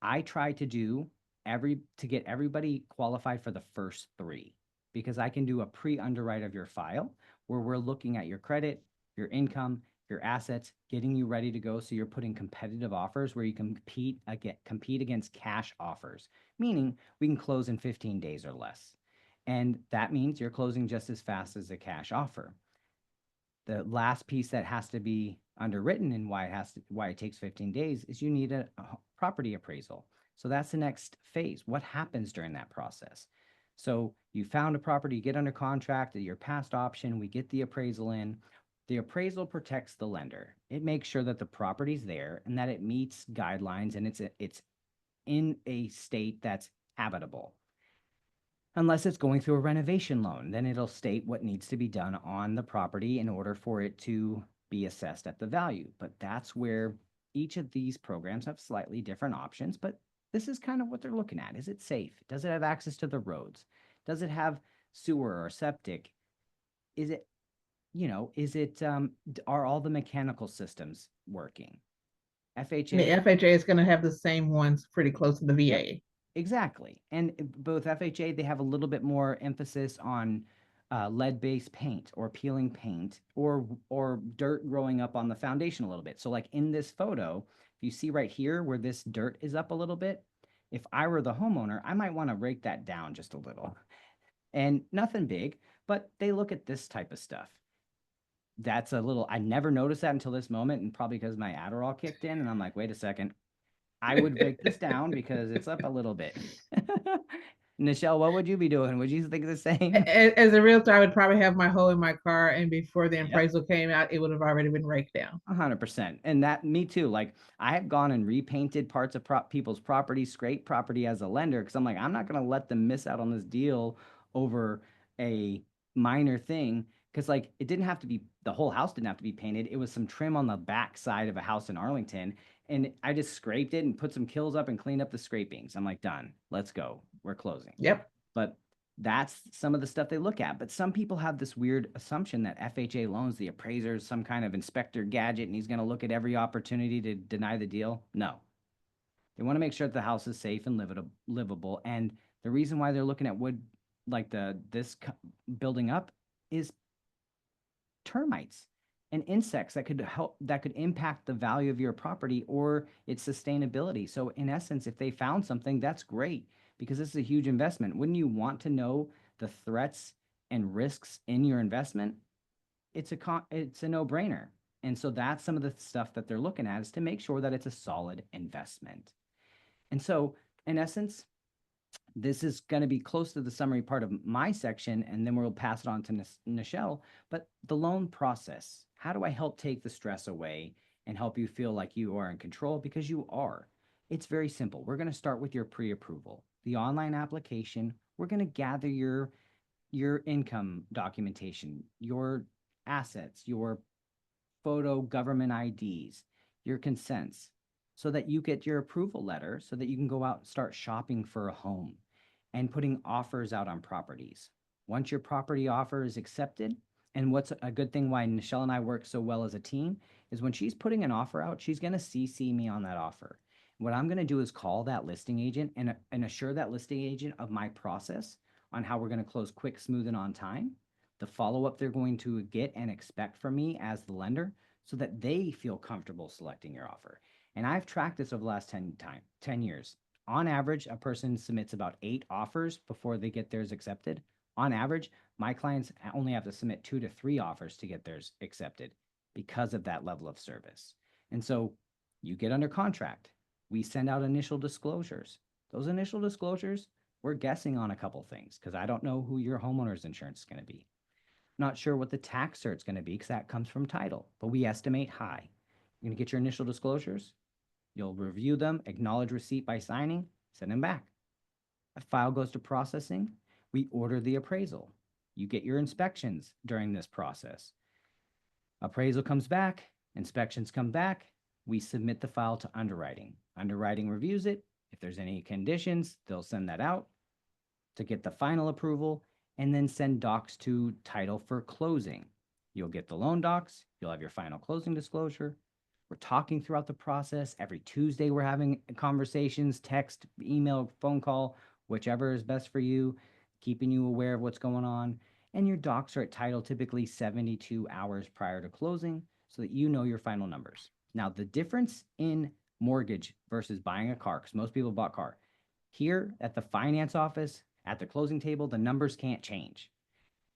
I try to do to get everybody qualified for the first 3 because I can do a pre-underwrite of your file where we're looking at your credit, your income, your assets, getting you ready to go. So you're putting competitive offers where you can compete against cash offers, meaning we can close in 15 days or less. And that means you're closing just as fast as a cash offer. The last piece that has to be underwritten and why it takes 15 days is you need a property appraisal. So that's the next phase. What happens during that process? So you found a property, you get under contract, your past option, we get the appraisal in. The appraisal protects the lender. It makes sure that the property's there and that it meets guidelines and it's in a state that's habitable. Unless it's going through a renovation loan, then it'll state what needs to be done on the property in order for it to be assessed at the value. But that's where each of these programs have slightly different options, but this is kind of what they're looking at. Is it safe? Does it have access to the roads? Does it have sewer or septic? Is it, are all the mechanical systems working? The FHA. FHA is going to have the same ones pretty close to the Yep. VA. Exactly. And both FHA, they have a little bit more emphasis on lead-based paint or peeling paint or dirt growing up on the foundation a little bit. So like in this photo, if you see right here where this dirt is up a little bit, if I were the homeowner, I might want to rake that down just a little. And nothing big, but they look at this type of stuff. That's a little, I never noticed that until this moment, and probably because my Adderall kicked in, and I'm like, wait a second. I would break this down because it's up a little bit. Nichelle, what would you be doing? Would you think the same? As a realtor, I would probably have my hoe in my car, and before the Yep. appraisal came out, it would have already been raked down. 100%. And that, me too. Like, I have gone and repainted parts of people's property, scraped property as a lender, because I'm like, I'm not going to let them miss out on this deal over a minor thing. Because, like, it didn't have to be, the whole house didn't have to be painted. It was some trim on the back side of a house in Arlington. And I just scraped it and put some kills up and cleaned up the scrapings. I'm like, done. Let's go. We're closing. Yep. But that's some of the stuff they look at. But some people have this weird assumption that FHA loans, the appraiser, is some kind of inspector gadget and he's going to look at every opportunity to deny the deal. No. They want to make sure that the house is safe and livable. And the reason why they're looking at wood, like building up, is termites and insects that could impact the value of your property or its sustainability. So in essence, if they found something, that's great because this is a huge investment. Wouldn't you want to know the threats and risks in your investment? It's a no-brainer. And so that's some of the stuff that they're looking at, is to make sure that it's a solid investment. And so in essence, this is going to be close to the summary part of my section, and then we'll pass it on to Nichelle. But the loan process, how do I help take the stress away and help you feel like you are in control? Because you are. It's very simple. We're going to start with your pre-approval, the online application. We're going to gather your income documentation, your assets, your photo government IDs, your consents, so that you get your approval letter so that you can go out and start shopping for a home and putting offers out on properties. Once your property offer is accepted, and what's a good thing why Nichelle and I work so well as a team is when she's putting an offer out, she's going to CC me on that offer. What I'm going to do is call that listing agent and assure that listing agent of my process on how we're going to close quick, smooth, and on time, the follow-up they're going to get and expect from me as the lender so that they feel comfortable selecting your offer. And I've tracked this over the last 10 years. On average, a person submits about 8 offers before they get theirs accepted. On average, my clients only have to submit 2 to 3 offers to get theirs accepted because of that level of service. And so you get under contract. We send out initial disclosures. Those initial disclosures, we're guessing on a couple things because I don't know who your homeowner's insurance is going to be. Not sure what the tax cert's going to be because that comes from title, but we estimate high. You're going to get your initial disclosures. You'll review them, acknowledge receipt by signing, send them back. A file goes to processing. We order the appraisal. You get your inspections during this process. Appraisal comes back, inspections come back. We submit the file to underwriting. Underwriting reviews it. If there's any conditions, they'll send that out to get the final approval and then send docs to title for closing. You'll get the loan docs. You'll have your final closing disclosure. We're talking throughout the process. Every Tuesday, we're having conversations, text, email, phone call, whichever is best for you, keeping you aware of what's going on. And your docs are at title typically 72 hours prior to closing so that you know your final numbers. Now, the difference in mortgage versus buying a car, because most people bought car, here at the finance office, at the closing table, the numbers can't change.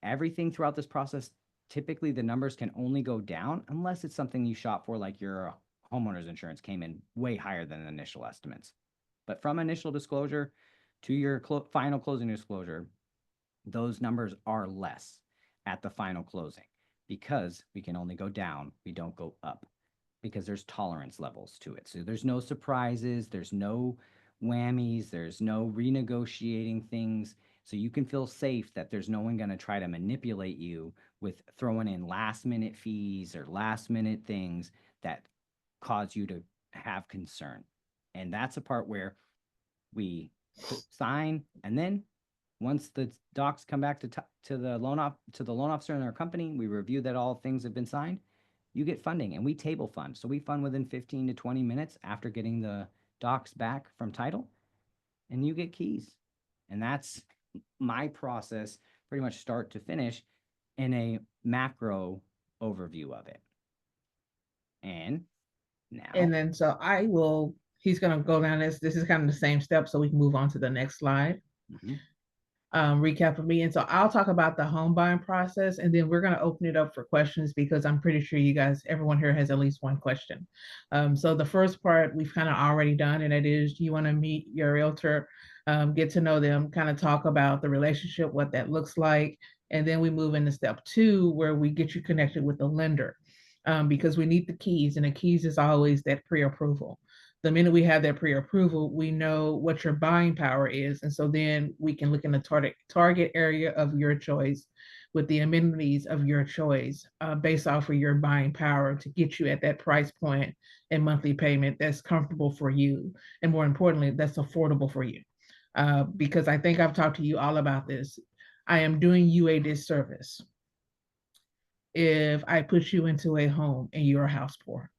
Everything throughout this process, typically the numbers can only go down unless it's something you shop for, like your homeowner's insurance came in way higher than initial estimates. But from initial disclosure to your final closing disclosure, those numbers are less at the final closing because we can only go down, we don't go up because there's tolerance levels to it. So there's no surprises, there's no whammies, there's no renegotiating things. So you can feel safe that there's no one going to try to manipulate you with throwing in last minute fees or last minute things that cause you to have concern. And that's a part where we sign, and then once the docs come back to the loan officer in our company, we review that all things have been signed. You get funding, and we table fund. So we fund within 15 to 20 minutes after getting the docs back from title, and you get keys. And that's my process, pretty much start to finish, in a macro overview of it. And now, And then so he's going to go down this. This is kind of the same step, so we can move on to the next slide. Recap for me. And so I'll talk about the home buying process, and then we're going to open it up for questions because I'm pretty sure everyone here has at least one question. So the first part we've kind of already done, and it is you want to meet your realtor, get to know them, kind of talk about the relationship, what that looks like. And then we move into step 2 where we get you connected with the lender, because we need the keys, and the keys is always that pre-approval. The minute we have that pre-approval, we know what your buying power is. And so then we can look in the target area of your choice with the amenities of your choice, based off of your buying power to get you at that price point and monthly payment that's comfortable for you. And more importantly, that's affordable for you. Because I think I've talked to you all about this. I am doing you a disservice if I put you into a home and you're house poor.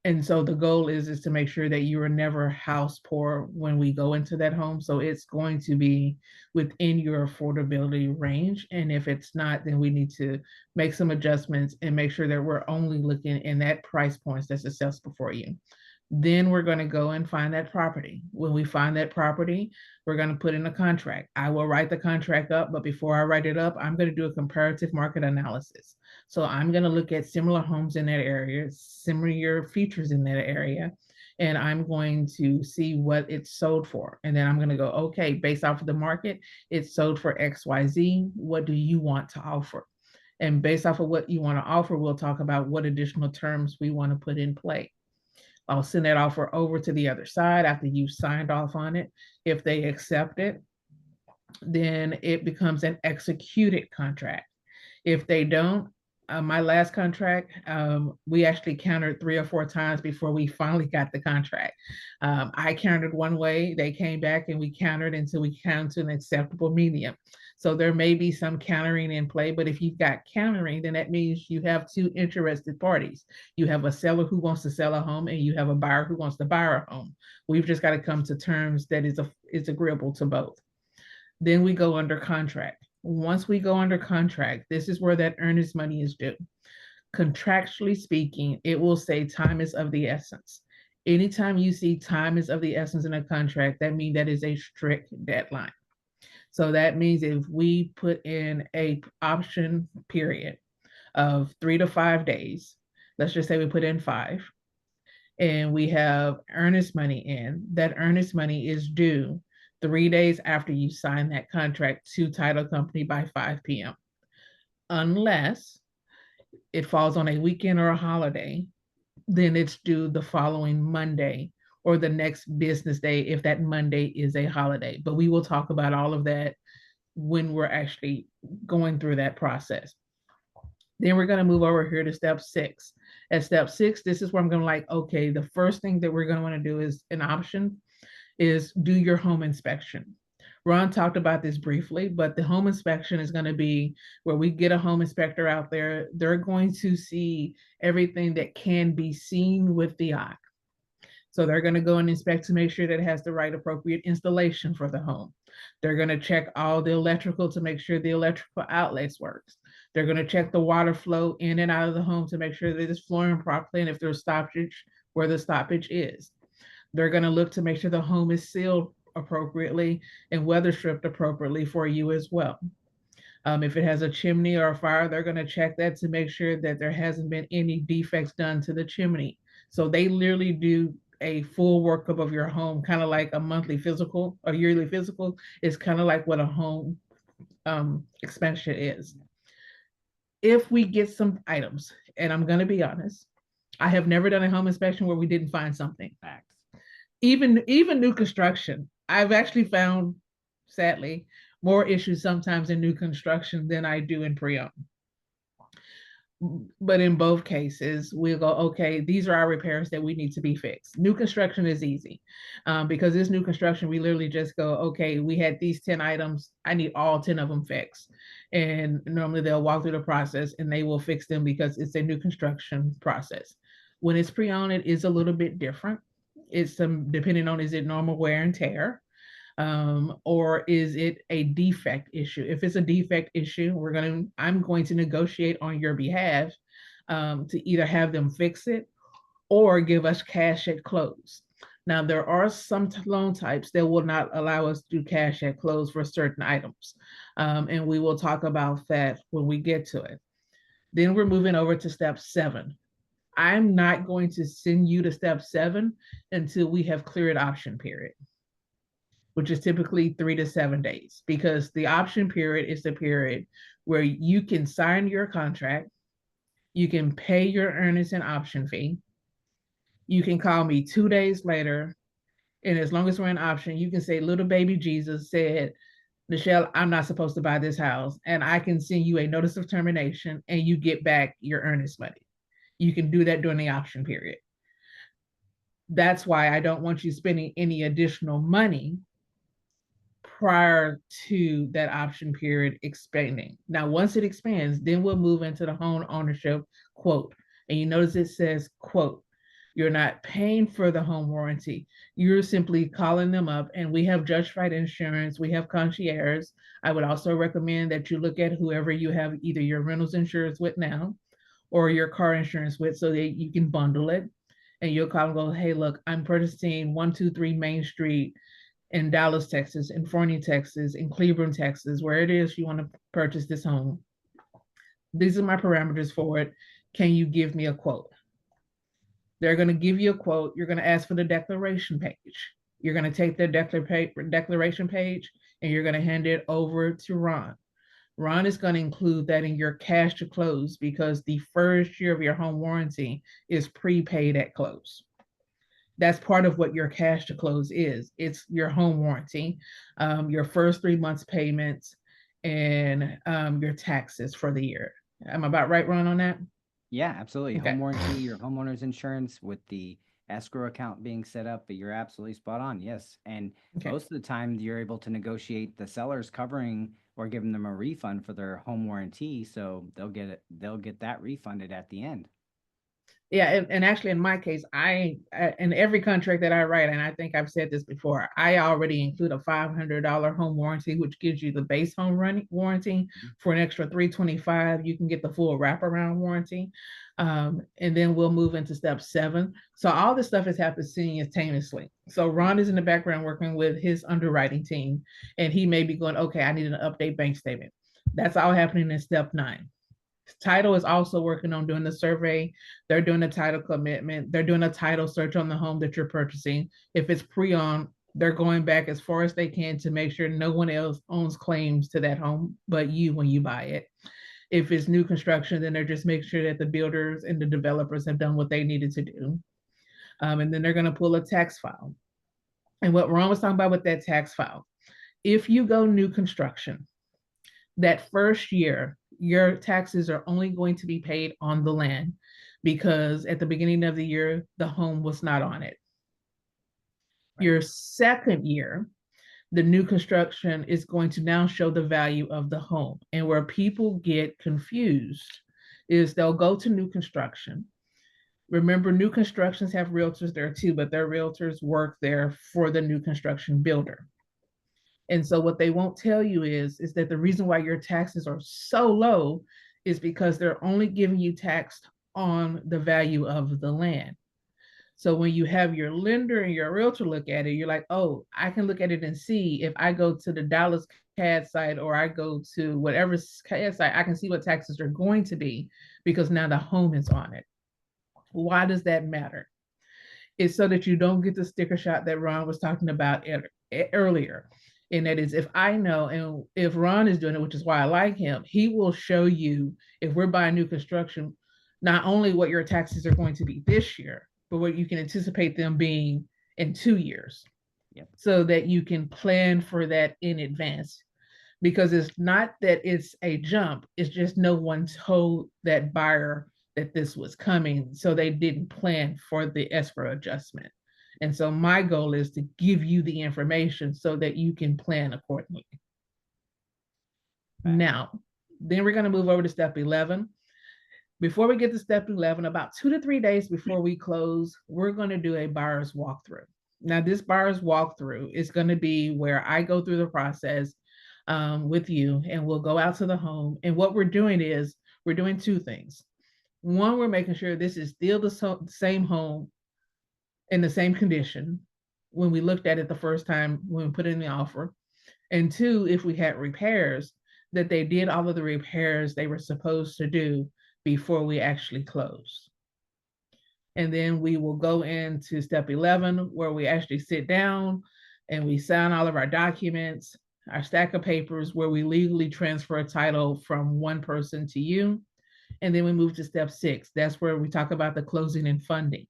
And so the goal is to make sure that you are never house poor when we go into that home. So it's going to be within your affordability range. And if it's not, then we need to make some adjustments and make sure that we're only looking in that price points that's accessible for you. Then we're going to go and find that property. When we find that property, we're going to put in a contract. I will write the contract up, but before I write it up, I'm going to do a comparative market analysis. So I'm going to look at similar homes in that area, similar features in that area, and I'm going to see what it's sold for. And then I'm going to go, okay, based off of the market, it's sold for XYZ. What do you want to offer? And based off of what you want to offer, we'll talk about what additional terms we want to put in play. I'll send that offer over to the other side after you've signed off on it. If they accept it, then it becomes an executed contract. If they don't, my last contract, we actually countered 3 or 4 times before we finally got the contract. I countered one way, they came back and we countered until we counted to an acceptable medium. So there may be some countering in play, but if you've got countering, then that means you have two interested parties. You have a seller who wants to sell a home and you have a buyer who wants to buy a home. We've just got to come to terms that is agreeable to both. Then we go under contract. Once we go under contract, this is where that earnest money is due. Contractually speaking, it will say time is of the essence. Anytime you see time is of the essence in a contract, that means that is a strict deadline. So that means if we put in a option period of 3 to 5 days, let's just say we put in 5, and we have earnest money in, that earnest money is due 3 days after you sign that contract to title company by 5 p.m. Unless it falls on a weekend or a holiday, then it's due the following Monday or the next business day if that Monday is a holiday. But we will talk about all of that when we're actually going through that process. Then we're going to move over here to step 6. At step 6, this is where I'm going to like, okay, the first thing that we're going to want to do is an option is do your home inspection. Ron talked about this briefly, but the home inspection is going to be where we get a home inspector out there. They're going to see everything that can be seen with the eye. So they're going to go and inspect to make sure that it has the right appropriate installation for the home. They're going to check all the electrical to make sure the electrical outlets works. They're going to check the water flow in and out of the home to make sure that it's flowing properly and if there's stoppage, where the stoppage is. They're going to look to make sure the home is sealed appropriately and weather stripped appropriately for you as well. If it has a chimney or a fire, they're going to check that to make sure that there hasn't been any defects done to the chimney. So they literally do a full workup of your home, kind of like a monthly physical or yearly physical. Is kind of like what a home expansion is. If we get some items, and I'm going to be honest, I have never done a home inspection where we didn't find something. Facts. Even new construction, I've actually found, sadly, more issues sometimes in new construction than I do in pre-owned. But in both cases, we'll go, okay, these are our repairs that we need to be fixed. New construction is easy because this new construction, we literally just go, okay, we had these 10 items. I need all 10 of them fixed. And normally they'll walk through the process and they will fix them because it's a new construction process. When it's pre-owned, it is a little bit different. It's depending on, is it normal wear and tear? Or is it a defect issue? If it's a defect issue, I'm going to negotiate on your behalf to either have them fix it or give us cash at close. Now, there are some loan types that will not allow us to do cash at close for certain items. And we will talk about that when we get to it. Then we're moving over to step 7. I'm not going to send you to step 7 until we have cleared option period, which is typically 3 to 7 days, because the option period is the period where you can sign your contract, you can pay your earnest and option fee, you can call me 2 days later, and as long as we're in option, you can say, little baby Jesus said, Michelle, I'm not supposed to buy this house, and I can send you a notice of termination and you get back your earnest money. You can do that during the option period. That's why I don't want you spending any additional money prior to that option period expanding. Now, once it expands, then we'll move into the home ownership quote. And you notice it says quote. You're not paying for the home warranty. You're simply calling them up, and we have justified insurance, we have concierge. I would also recommend that you look at whoever you have either your rentals insurance with now or your car insurance with, so that you can bundle it. And you'll call and go, hey, look, I'm purchasing 123 Main Street in Dallas, Texas, in Forney, Texas, in Cleveland, Texas, where it is you want to purchase this home. These are my parameters for it. Can you give me a quote? They're going to give you a quote. You're going to ask for the declaration page. You're going to take their declaration page and you're going to hand it over to Ron. Ron is going to include that in your cash to close, because the first year of your home warranty is prepaid at close. That's part of what your cash to close is. It's your home warranty, your first 3 months payments, and your taxes for the year. Am I about right, Ron, on that? Yeah, absolutely. Okay. Home warranty, your homeowner's insurance with the escrow account being set up, but you're absolutely spot on. Yes. And Okay. most of the time you're able to negotiate the sellers covering or giving them a refund for their home warranty, so they'll get that refunded at the end. Yeah, and actually in my case, in every contract that I write, and I think I've said this before, I already include a $500 home warranty, which gives you the base home running warranty. For an extra $325. You can get the full wraparound warranty. And then we'll move into step 7. So all this stuff is happening simultaneously. So Ron is in the background working with his underwriting team, and he may be going, okay, I need an update bank statement. That's all happening in step 9. Title is also working on doing the survey. They're doing a title commitment. They're doing a title search on the home that you're purchasing. If it's pre-owned, they're going back as far as they can to make sure no one else owns claims to that home but you when you buy it. If it's new construction, then they're just making sure that the builders and the developers have done what they needed to do. And then they're going to pull a tax file. And what Ron was talking about with that tax file, if you go new construction, that first year, your taxes are only going to be paid on the land because at the beginning of the year, the home was not on it. Right. Your second year, the new construction is going to now show the value of the home. And where people get confused is they'll go to new construction. Remember, new constructions have realtors there too, but their realtors work there for the new construction builder. And so what they won't tell you is that the reason why your taxes are so low is because they're only giving you taxed on the value of the land. So when you have your lender and your realtor look at it, you're like, oh, I can look at it and see if I go to the Dallas CAD site or I go to whatever CAD site, I can see what taxes are going to be because now the home is on it. Why does that matter? It's so that you don't get the sticker shock that Ron was talking about earlier. And that is, if I know, and if Ron is doing it, which is why I like him, he will show you, if we're buying new construction, not only what your taxes are going to be this year, but what you can anticipate them being in 2 years. Yep. So that you can plan for that in advance. Because it's not that it's a jump, it's just no one told that buyer that this was coming, so they didn't plan for the escrow adjustment. And so my goal is to give you the information so that you can plan accordingly. Right. Now, then we're going to move over to step 11. Before we get to step 11, about 2 to 3 days before we close, we're going to do a buyer's walkthrough. Now, this buyer's walkthrough is going to be where I go through the process with you, and we'll go out to the home. And what we're doing is we're doing 2 things. One, we're making sure this is still the same home in the same condition when we looked at it the first time when we put in the offer. And 2, if we had repairs, that they did all of the repairs they were supposed to do before we actually closed. And then we will go into step 11, where we actually sit down and we sign all of our documents, our stack of papers, where we legally transfer a title from one person to you. And then we move to step 6. That's where we talk about the closing and funding.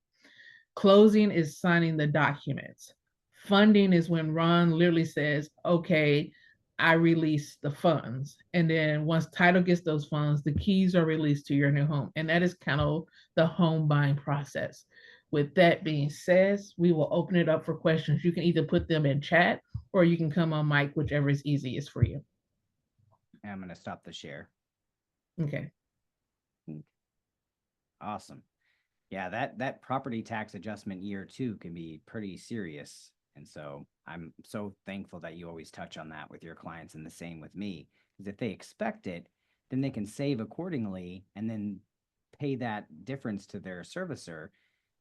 Closing is signing the documents. Funding is when Ron literally says, okay, I release the funds. And then once title gets those funds, the keys are released to your new home. And that is kind of the home buying process. With that being said, we will open it up for questions. You can either put them in chat or you can come on mic, whichever is easiest for you. I'm going to stop the share. Okay. Awesome. Yeah, that property tax adjustment year 2 can be pretty serious. And so I'm so thankful that you always touch on that with your clients, and the same with me. Because if they expect it, then they can save accordingly and then pay that difference to their servicer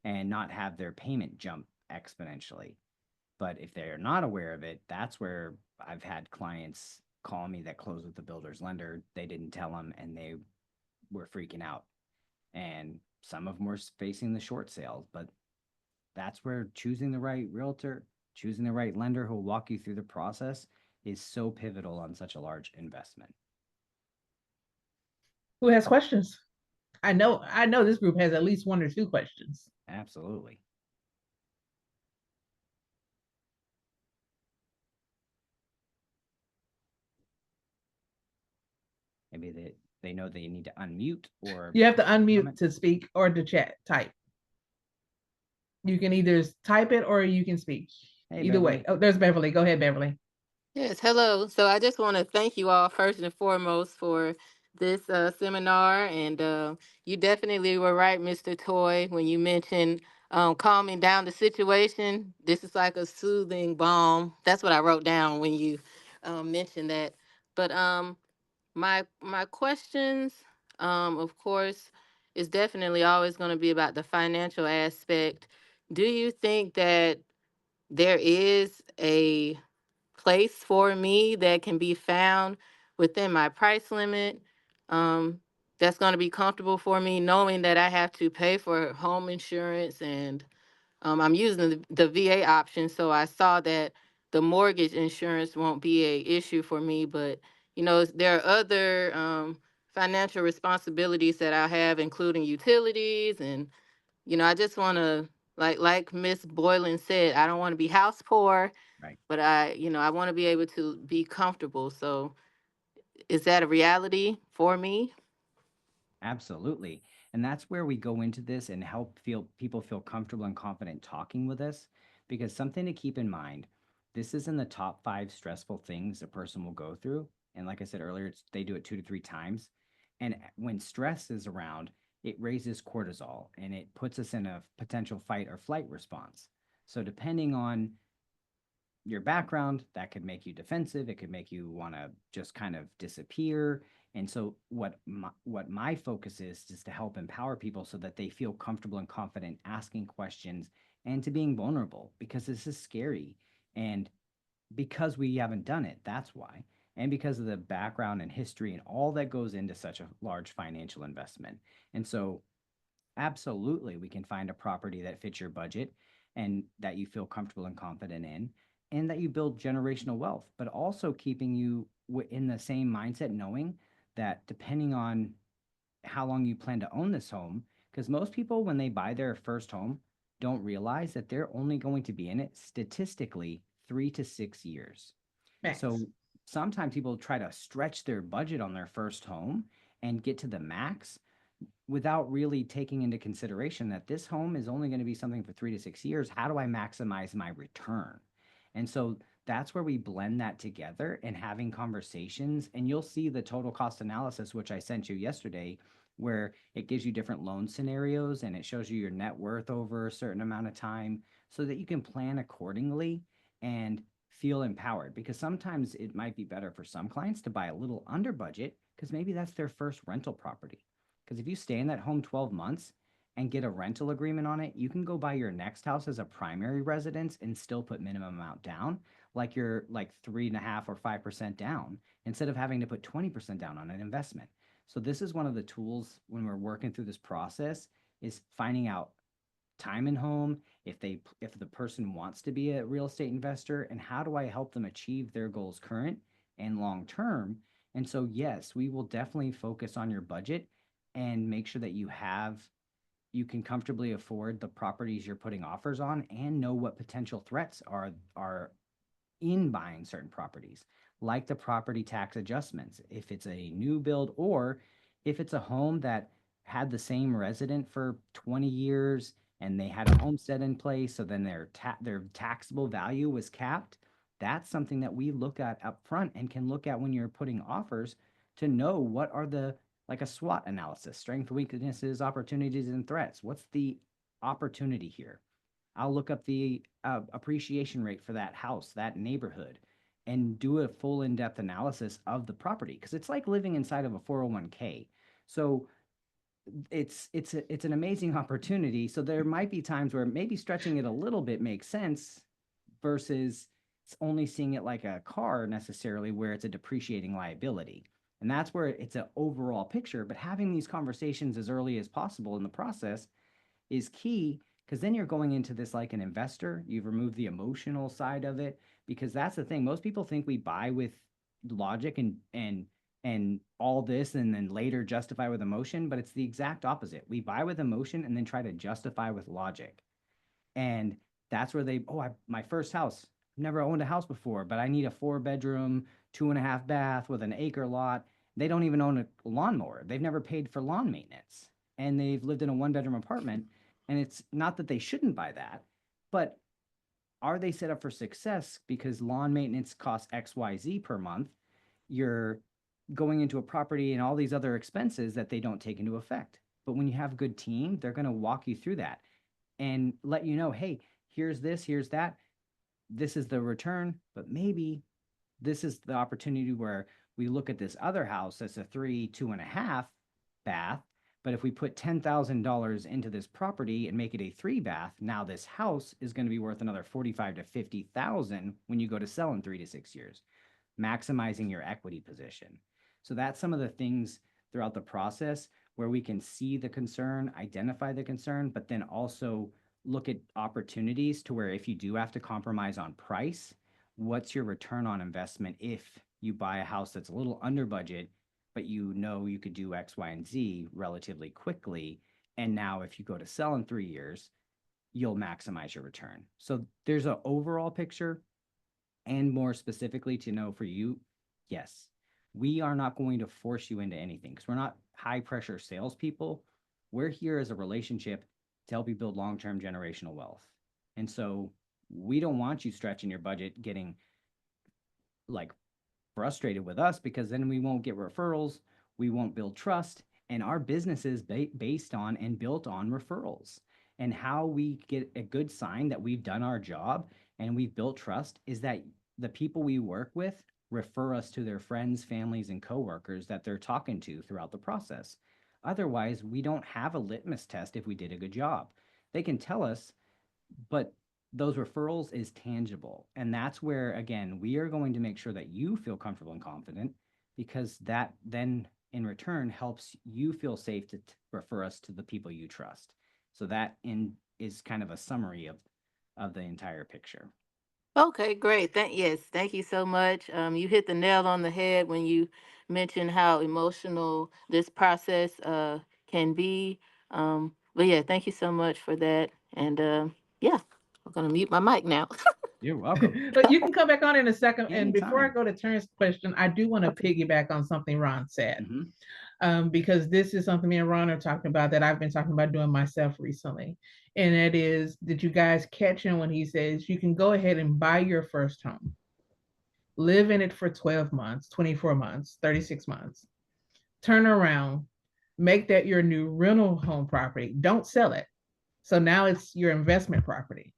and not have their payment jump exponentially. But if they're not aware of it, that's where I've had clients call me that closed with the builder's lender. They didn't tell them and they were freaking out. And some of them were facing the short sales, but that's where choosing the right realtor, choosing the right lender who will walk you through the process is so pivotal on such a large investment. Who has questions? I know this group has at least 1 or 2 questions. Absolutely. Maybe they know they need to unmute, or you have to unmute to speak or to chat, type. You can either type it or you can speak. Hey, either Beverly. Way. Oh, there's Beverly. Go ahead, Beverly. Yes, hello. So I just want to thank you all first and foremost for this seminar. And you definitely were right, Mr. Toy, when you mentioned calming down the situation. This is like a soothing balm. That's what I wrote down when you mentioned that. But my questions, of course, is definitely always going to be about the financial aspect. Do you think that there is a place for me that can be found within my price limit, um, that's going to be comfortable for me, knowing that I have to pay for home insurance, and I'm using the VA option. So I saw that the mortgage insurance won't be a issue for me, but there are other financial responsibilities that I have, including utilities, and I just want to, like Miss Boylan said, I don't want to be house poor, Right. but I want to be able to be comfortable. So is that a reality for me? Absolutely. And that's where we go into this and help feel people feel comfortable and confident talking with us. Because something to keep in mind, this is in the top 5 stressful things a person will go through. And like I said earlier, they do it 2 to 3 times. And when stress is around, it raises cortisol and it puts us in a potential fight or flight response. So depending on your background, that could make you defensive. It could make you want to just kind of disappear. And so what my focus is to help empower people so that they feel comfortable and confident asking questions and to being vulnerable, because this is scary. And because we haven't done it, that's why. And because of the background and history and all that goes into such a large financial investment. And so absolutely, we can find a property that fits your budget and that you feel comfortable and confident in, and that you build generational wealth, but also keeping you in the same mindset, knowing that depending on how long you plan to own this home, because most people, when they buy their first home, don't realize that they're only going to be in it statistically 3 to 6 years. Max. So sometimes people try to stretch their budget on their first home and get to the max without really taking into consideration that this home is only going to be something for 3 to 6 years. How do I maximize my return? And so that's where we blend that together and having conversations. And you'll see the total cost analysis, which I sent you yesterday, where it gives you different loan scenarios and it shows you your net worth over a certain amount of time so that you can plan accordingly and feel empowered. Because sometimes it might be better for some clients to buy a little under budget because maybe that's their first rental property. Because if you stay in that home 12 months and get a rental agreement on it, you can go buy your next house as a primary residence and still put minimum amount down, like you're like 3.5 or 5% down, instead of having to put 20% down on an investment. So this is one of the tools when we're working through this process is finding out time and home, if the person wants to be a real estate investor, and how do I help them achieve their goals current and long term. And so yes, we will definitely focus on your budget and make sure that you can comfortably afford the properties you're putting offers on and know what potential threats are in buying certain properties, like the property tax adjustments, if it's a new build or if it's a home that had the same resident for 20 years and they had a homestead in place, so then their taxable value was capped. That's something that we look at up front and can look at when you're putting offers to know what are the like a SWOT analysis, strength, weaknesses, opportunities, and threats. What's the opportunity here? I'll look up the appreciation rate for that house, that neighborhood, and do a full in-depth analysis of the property because it's like living inside of a 401k. So it's an amazing opportunity. So there might be times where maybe stretching it a little bit makes sense versus only seeing it like a car necessarily where it's a depreciating liability. And that's where it's an overall picture, but having these conversations as early as possible in the process is key because then you're going into this like an investor. You've removed the emotional side of it because that's the thing. Most people think we buy with logic and all this and then later justify with emotion, but it's the exact opposite. We buy with emotion and then try to justify with logic. And that's where my first house, never owned a house before, but I need a 4 bedroom, 2.5 bath with an acre lot. They don't even own a lawnmower. They've never paid for lawn maintenance. And they've lived in a 1 bedroom apartment. And it's not that they shouldn't buy that, but are they set up for success because lawn maintenance costs XYZ per month? You're going into a property and all these other expenses that they don't take into effect. But when you have a good team, they're going to walk you through that and let you know, hey, here's this, here's that. This is the return, but maybe this is the opportunity where we look at this other house that's a 3, 2.5 bath. But if we put $10,000 into this property and make it a 3 bath, now this house is going to be worth another 45 to 50,000 when you go to sell in 3 to 6 years, maximizing your equity position. So that's some of the things throughout the process where we can see the concern, identify the concern, but then also look at opportunities to where if you do have to compromise on price, what's your return on investment if you buy a house that's a little under budget, but you know you could do X, Y, and Z relatively quickly. And now if you go to sell in 3 years, you'll maximize your return. So there's an overall picture, and more specifically to know for you, yes, we are not going to force you into anything because we're not high pressure salespeople. We're here as a relationship to help you build long term generational wealth. And so we don't want you stretching your budget, getting like frustrated with us because then we won't get referrals, we won't build trust, and our business is based on and built on referrals. And how we get a good sign that we've done our job and we've built trust is that the people we work with refer us to their friends, families, and coworkers that they're talking to throughout the process. Otherwise, we don't have a litmus test if we did a good job. They can tell us, but those referrals is tangible. And that's where, again, we are going to make sure that you feel comfortable and confident because that then in return helps you feel safe to refer us to the people you trust. So that in is kind of a summary of the entire picture. Okay, great. Thank you so much. You hit the nail on the head when you mentioned how emotional this process can be. But yeah, thank you so much for that. And yeah, I'm gonna mute my mic now. You're welcome. But you can come back on in a second. And before I Anytime. go to Terrence's question, I do want to piggyback on something Ron said. Mm-hmm. Because this is something me and Ron are talking about that I've been talking about doing myself recently. And it is, did you guys catch him when he says you can go ahead and buy your first home, live in it for 12 months, 24 months, 36 months, turn around, make that your new rental home property. Don't sell it. So now it's your investment property.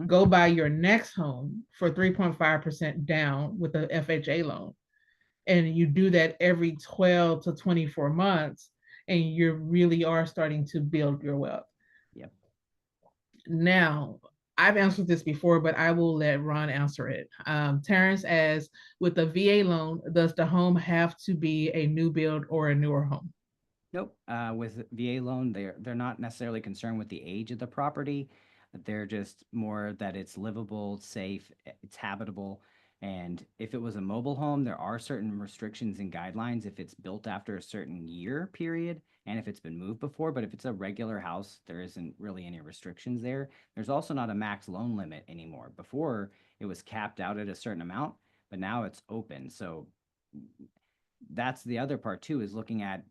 Go buy your next home for 3.5% down with a FHA loan. And you do that every 12 to 24 months, and you really are starting to build your wealth. Yep. Now, I've answered this before, but I will let Ron answer it. Terrence, as with a VA loan, does the home have to be a new build or a newer home? Nope. With VA loan, they're not necessarily concerned with the age of the property. They're just more that it's livable, safe, it's habitable. And if it was a mobile home, there are certain restrictions and guidelines if it's built after a certain year period and if it's been moved before. But if it's a regular house, there isn't really any restrictions there. There's also not a max loan limit anymore. Before, it was capped out at a certain amount, but now it's open. So that's the other part too, is looking at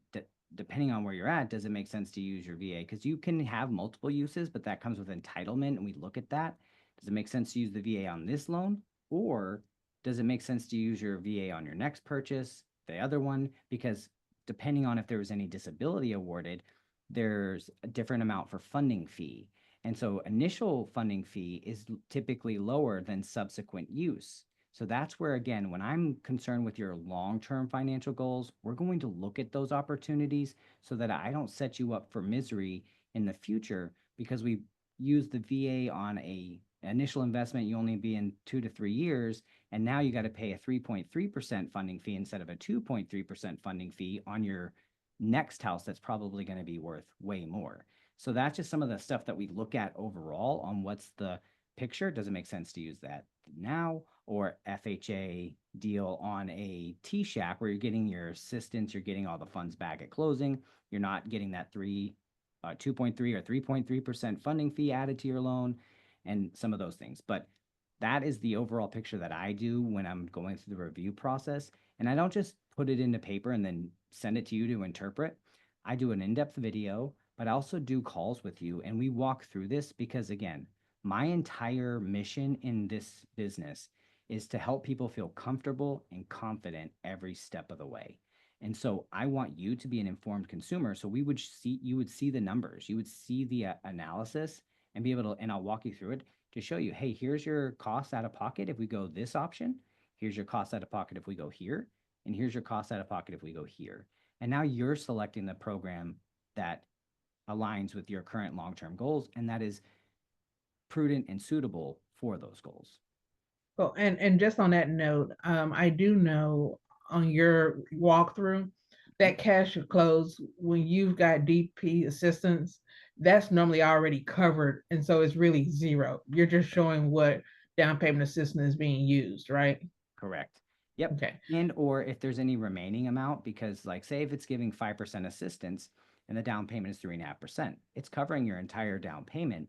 depending on where you're at, does it make sense to use your VA? Because you can have multiple uses, but that comes with entitlement, and we look at that. Does it make sense to use the VA on this loan, or does it make sense to use your VA on your next purchase, the other one? Because depending on if there was any disability awarded, there's a different amount for funding fee. And so initial funding fee is typically lower than subsequent use. So that's where, again, when I'm concerned with your long term financial goals, we're going to look at those opportunities so that I don't set you up for misery in the future because we use the VA on a initial investment, you only be in 2 to 3 years, and now you got to pay a 3.3% funding fee instead of a 2.3% funding fee on your next house that's probably going to be worth way more. So that's just some of the stuff that we look at overall on what's the picture. Does it make sense to use that now? Or FHA deal on a T shack where you're getting your assistance, you're getting all the funds back at closing, you're not getting that 2.3 or 3.3% funding fee added to your loan, and some of those things. But that is the overall picture that I do when I'm going through the review process. And I don't just put it into paper and then send it to you to interpret. I do an in-depth video, but I also do calls with you, and we walk through this because, again, My entire mission in this business is to help people feel comfortable and confident every step of the way. And so I want you to be an informed consumer. So you would see the numbers, you would see the analysis and be able to, and I'll walk you through it to show you, hey, here's your cost out of pocket if we go this option. Here's your cost out of pocket if we go here. And here's your cost out of pocket if we go here. And now you're selecting the program that aligns with your current long-term goals. And that is prudent and suitable for those goals. Well, and just on that note, I do know on your walkthrough that cash to close when you've got DP assistance, that's normally already covered, and so it's really zero. You're just showing what down payment assistance is being used, right? Correct. Yep. Okay. And or if there's any remaining amount, because like say if it's giving 5% assistance and the down payment is 3.5%, it's covering your entire down payment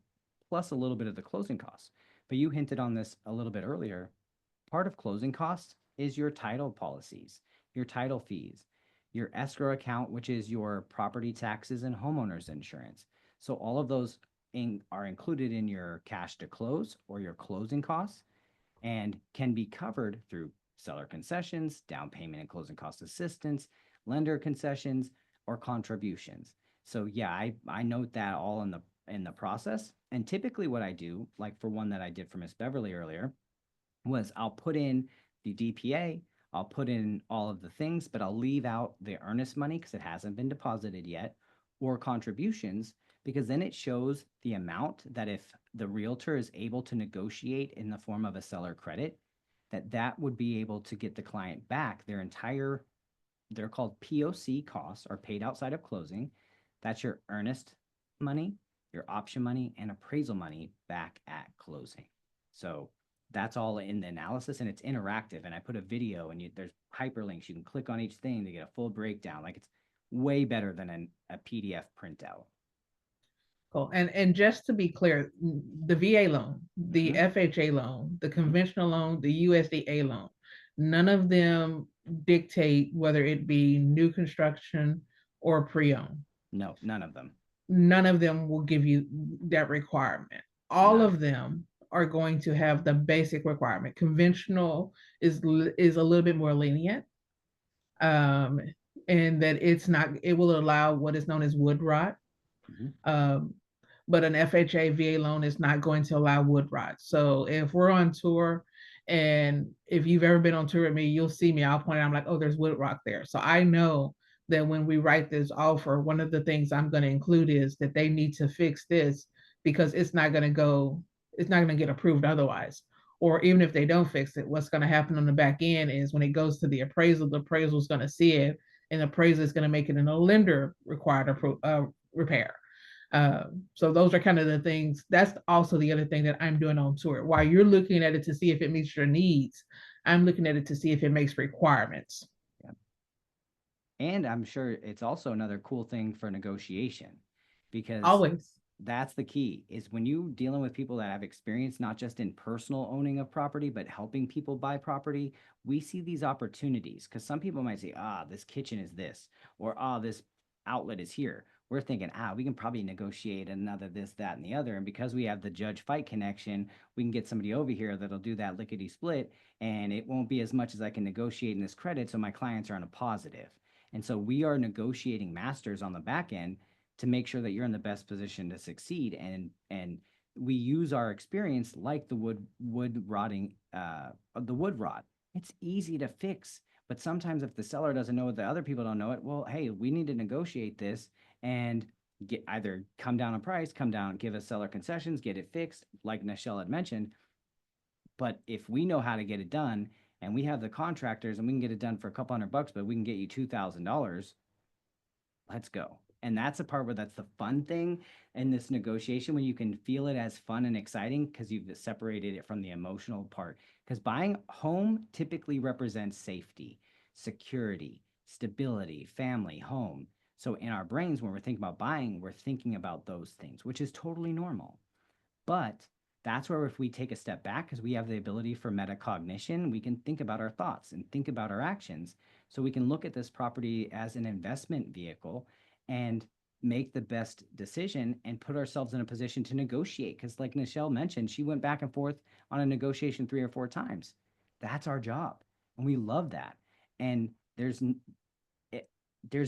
plus a little bit of the closing costs. But you hinted on this a little bit earlier. Part of closing costs is your title policies, your title fees, your escrow account, which is your property taxes and homeowners insurance. So all of those are included in your cash to close or your closing costs and can be covered through seller concessions, down payment and closing cost assistance, lender concessions, or contributions. So yeah, I note that all in the process. And typically what I do, like for one that I did for Miss Beverly earlier, was I'll put in the DPA, I'll put in all of the things, but I'll leave out the earnest money because it hasn't been deposited yet, or contributions, because then it shows the amount that if the realtor is able to negotiate in the form of a seller credit, that would be able to get the client back their entire, they're called POC costs, or paid outside of closing. That's your earnest money, your option money, and appraisal money back at closing. So that's all in the analysis, and it's interactive. And I put a video, and there's hyperlinks. You can click on each thing to get a full breakdown. Like it's way better than a PDF printout. Cool. And just to be clear, the VA loan, the Mhm. FHA loan, the conventional loan, the USDA loan, none of them dictate whether it be new construction or pre-owned. No, none of them. None of them will give you that requirement. All None. of them are going to have the basic requirement. Conventional is a little bit more lenient, um, and that it will allow what is known as wood rot. Mhm. Um, but an FHA VA loan is not going to allow wood rot. So if we're on tour, and if you've ever been on tour with me, you'll see me. I'll point out, I'm like, oh, there's wood rot there. So I know that when we write this offer, one of the things I'm going to include is that they need to fix this because it's not going to get approved otherwise. Or even if they don't fix it, what's going to happen on the back end is when it goes to the appraisal is going to see it, and the appraiser is going to make it in a lender required repair. So those are kind of the things. That's also the other thing that I'm doing on tour. While you're looking at it to see if it meets your needs, I'm looking at it to see if it makes requirements. Yeah. And I'm sure it's also another cool thing for negotiation, because Always. that's the key is when you dealing with people that have experience not just in personal owning of property but helping people buy property. We see these opportunities because some people might say, this kitchen is this, or this outlet is here. We're thinking, we can probably negotiate another this, that, and the other, and because we have the judge fight connection, we can get somebody over here that'll do that lickety split, and it won't be as much as I can negotiate in this credit, so my clients are on a positive. And so we are negotiating masters on the back end to make sure that you're in the best position to succeed. And we use our experience like the wood rotting, the wood rot. It's easy to fix, but sometimes if the seller doesn't know it, the other people don't know it. Well, hey, we need to negotiate this and get either come down on price, come down, give us seller concessions, get it fixed, like Nichelle had mentioned. But if we know how to get it done and we have the contractors and we can get it done for a couple $100, but we can get you $2,000, let's go. And that's the part where that's the fun thing in this negotiation, when you can feel it as fun and exciting because you've separated it from the emotional part. Because buying home typically represents safety, security, stability, family, home. So in our brains, when we're thinking about buying, we're thinking about those things, which is totally normal. But that's where if we take a step back, because we have the ability for metacognition, we can think about our thoughts and think about our actions. So we can look at this property as an investment vehicle and make the best decision and put ourselves in a position to negotiate. Because, like Nichelle mentioned, she went back and forth on a negotiation 3 or 4 times. That's our job, and we love that. And there's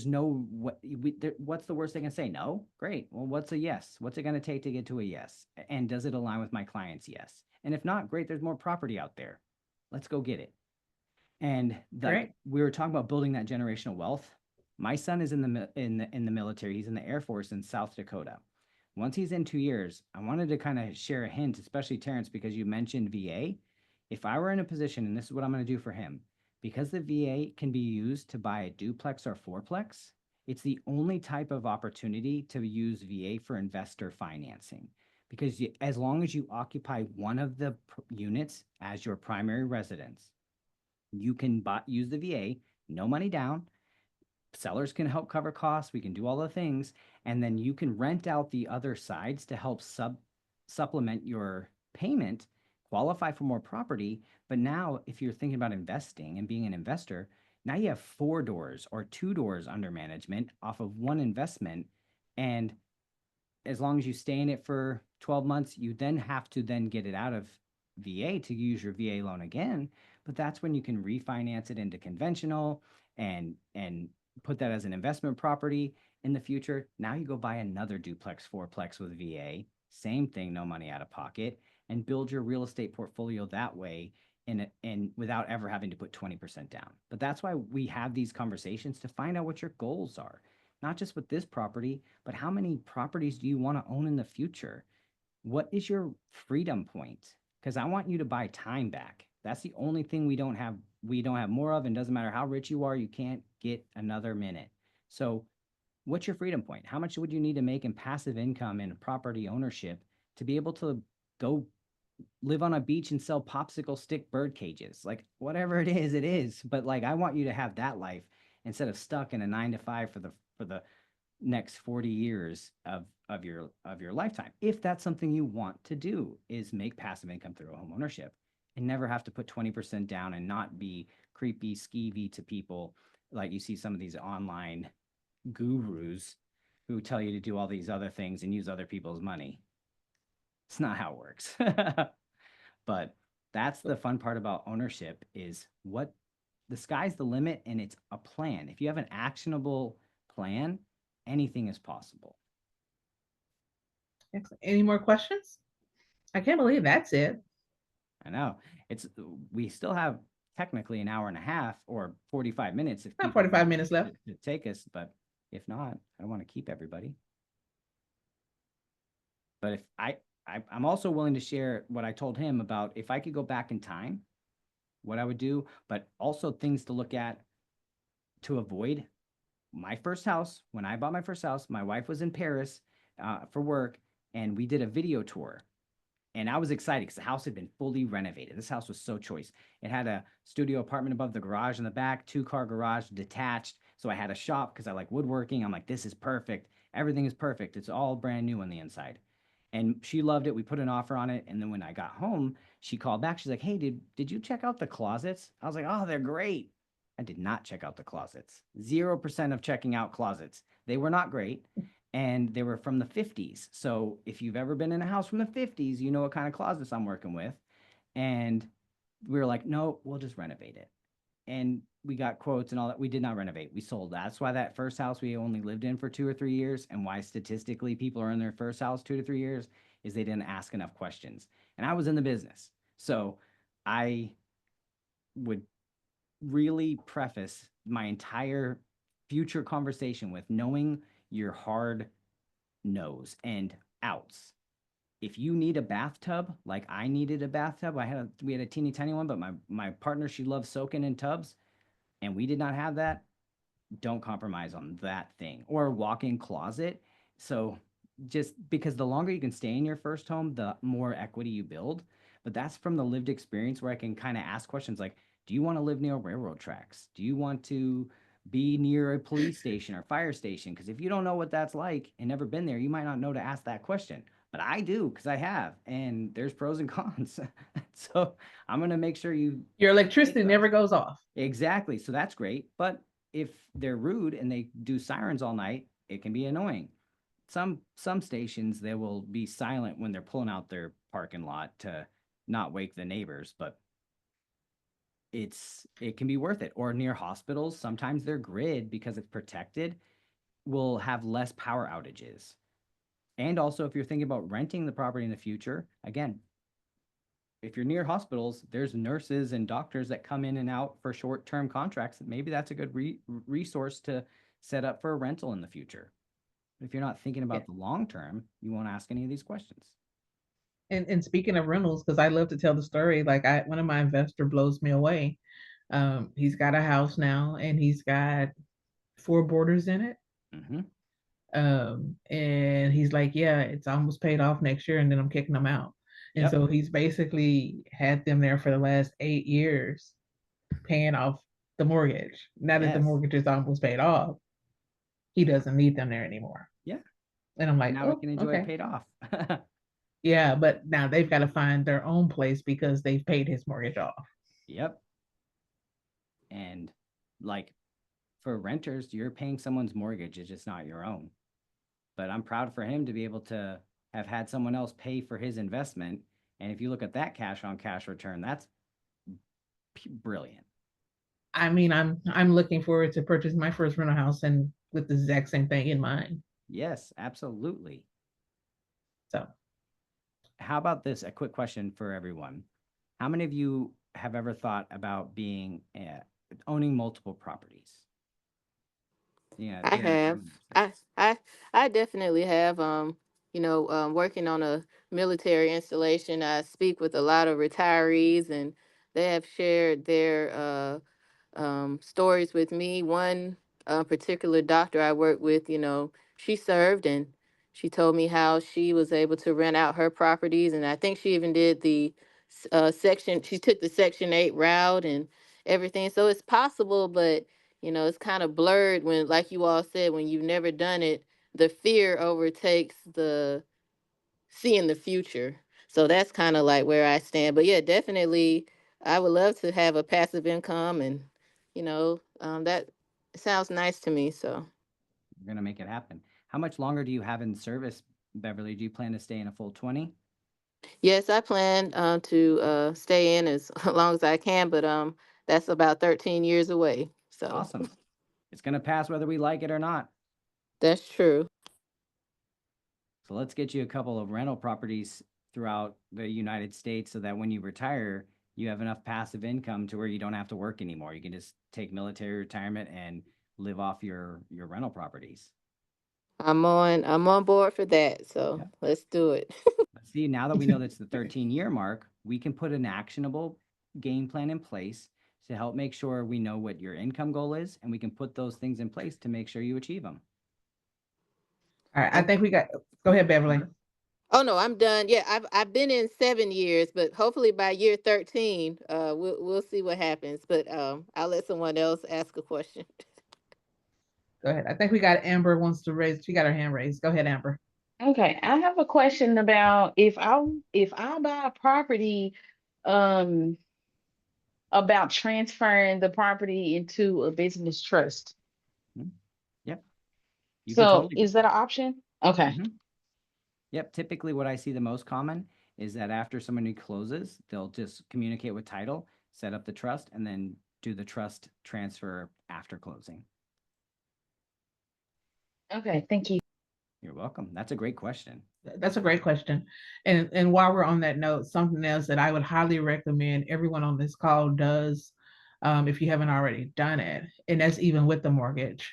no what's the worst they can say? No? Great. Well, what's a yes? What's it going to take to get to a yes? And does it align with my client's yes? And if not, great, there's more property out there. Let's go get it. And like Great. we were talking about building that generational wealth. My son is in the military. He's in the Air Force in South Dakota. Once he's in 2 years, I wanted to kind of share a hint, especially Terrence, because you mentioned VA. If I were in a position, and this is what I'm going to do for him, because the VA can be used to buy a duplex or fourplex, it's the only type of opportunity to use VA for investor financing. Because as long as you occupy one of the units as your primary residence, you can use the VA, no money down. Sellers can help cover costs. We can do all the things. And then you can rent out the other sides to help supplement your payment, qualify for more property. But now, if you're thinking about investing and being an investor, now you have 4 doors or 2 doors under management off of one investment. And as long as you stay in it for 12 months, you then have to then get it out of VA to use your VA loan again. But that's when you can refinance it into conventional and put that as an investment property in the future. Now you go buy another duplex, fourplex with VA, same thing, no money out of pocket, and build your real estate portfolio that way and without ever having to put 20% down. But that's why we have these conversations to find out what your goals are, not just with this property, but how many properties do you want to own in the future? What is your freedom point? Because I want you to buy time back. That's the only thing we don't have more of, and doesn't matter how rich you are, you can't get another minute. So what's your freedom point? How much would you need to make in passive income and property ownership to be able to go live on a beach and sell popsicle stick bird cages? Like whatever it is, it is. But like I want you to have that life instead of stuck in a 9 to 5 for the next 40 years of your lifetime. If that's something you want to do, is make passive income through a home ownership and never have to put 20% down and not be creepy skeevy to people like you see some of these online gurus who tell you to do all these other things and use other people's money. It's not how it works. But that's the fun part about ownership, is what the sky's the limit, and it's a plan. If you have an actionable plan, anything is possible. Excellent. Any more questions? I can't believe that's it. I know we still have technically an hour and a half or 45 minutes if About people 45 want minutes left. to take us, but if not, I don't want to keep everybody. But if I'm also willing to share what I told him about if I could go back in time, what I would do, but also things to look at to avoid. My first house, when I bought my first house, my wife was in Paris for work, and we did a video tour. And I was excited because the house had been fully renovated. This house was so choice. It had a studio apartment above the garage in the back, 2-car garage detached. So I had a shop because I like woodworking. I'm like, this is perfect. Everything is perfect. It's all brand new on the inside. And she loved it. We put an offer on it. And then when I got home, she called back. She's like, hey, did you check out the closets? I was like, oh, they're great. I did not check out the closets. 0% of checking out closets. They were not great. And they were from the 50s. So if you've ever been in a house from the 50s, you know what kind of closets I'm working with. And we were like, no, we'll just renovate it. And we got quotes and all that. We did not renovate. We sold. That's why that first house we only lived in for 2 or 3 years, and why statistically people are in their first house 2 to 3 years, is they didn't ask enough questions. And I was in the business. So I would really preface my entire future conversation with knowing your hard no's and outs. If you need a bathtub, like I needed a bathtub, we had a teeny tiny one, but my partner, she loves soaking in tubs, and we did not have that. Don't compromise on that thing. Or a walk-in closet. So just because the longer you can stay in your first home, the more equity you build. But that's from the lived experience, where I can kind of ask questions like, do you want to live near railroad tracks? Do you want to be near a police station or fire station? Because if you don't know what that's like and never been there, you might not know to ask that question. But I do, because I have, and there's pros and cons. So I'm going to make sure your electricity never goes off. Exactly. So that's great. But if they're rude and they do sirens all night, it can be annoying. some stations they will be silent when they're pulling out their parking lot to not wake the neighbors, but it can be worth it. Or near hospitals, sometimes their grid, because it's protected, will have less power outages. And also, if you're thinking about renting the property in the future, again, if you're near hospitals, there's nurses and doctors that come in and out for short-term contracts. Maybe that's a good resource to set up for a rental in the future. If you're not thinking Yeah. about the long term, you won't ask any of these questions. And speaking of rentals, because I love to tell the story, like one of my investor blows me away. He's got a house now and he's got 4 boarders in it. Mm-hmm. And he's like, yeah, it's almost paid off next year, and then I'm kicking them out. And Yep. so he's basically had them there for the last 8 years, paying off the mortgage. Now that the Yes. mortgage is almost paid off, he doesn't need them there anymore. Yeah. And I'm And like, now we oh, can enjoy it okay. paid off. Yeah, but now they've got to find their own place because they've paid his mortgage off. Yep. And like for renters, you're paying someone's mortgage, it's just not your own. But I'm proud for him to be able to have had someone else pay for his investment. And if you look at that cash on cash return, that's brilliant. I mean, I'm looking forward to purchasing my first rental house and with the exact same thing in mind. Yes, absolutely. So How about this? A quick question for everyone. How many of you have ever thought about being owning multiple properties? Yeah, I have. I definitely have. Working on a military installation, I speak with a lot of retirees, and they have shared their stories with me. One particular doctor I work with, she served, and she told me how she was able to rent out her properties, and I think she even did the section. She took the Section 8 route and everything. So it's possible, but it's kind of blurred when, like you all said, when you've never done it, the fear overtakes the seeing the future. So that's kind of like where I stand. But yeah, definitely, I would love to have a passive income, and that sounds nice to me. So we're gonna make it happen. How much longer do you have in service, Beverly? Do you plan to stay in a full 20? yes, I plan to stay in as long as I can, but that's about 13 years away. So Awesome. It's gonna pass whether we like it or not. that's true. So let's get you a couple of rental properties throughout the United States so that when you retire, you have enough passive income to where you don't have to work anymore. You can just take military retirement and live off your rental properties. I'm on board for that. So Yep. let's do it. See, now that we know that's the 13-year mark, we can put an actionable game plan in place to help make sure we know what your income goal is, and we can put those things in place to make sure you achieve them. all right, I think we got. Go ahead, Beverly. Oh no, I'm done. Yeah, I've been in 7 years, but hopefully by year 13, we'll see what happens. But I'll let someone else ask a question. Go ahead. I think we got Amber wants to raise. She got her hand raised. Go ahead, Amber. Okay, I have a question about if I buy a property, um, about transferring the property into a business trust. Mhm. Yep, you can So totally do is that an option? that. Okay. Yep, typically what I see the most common is that after somebody closes, they'll just communicate with title, set up the trust, and then do the trust transfer after closing. Okay, thank you. You're welcome. That's a great question. That's a great question. And while we're on that note, something else that I would highly recommend everyone on this call does, if you haven't already done it, and that's even with the mortgage,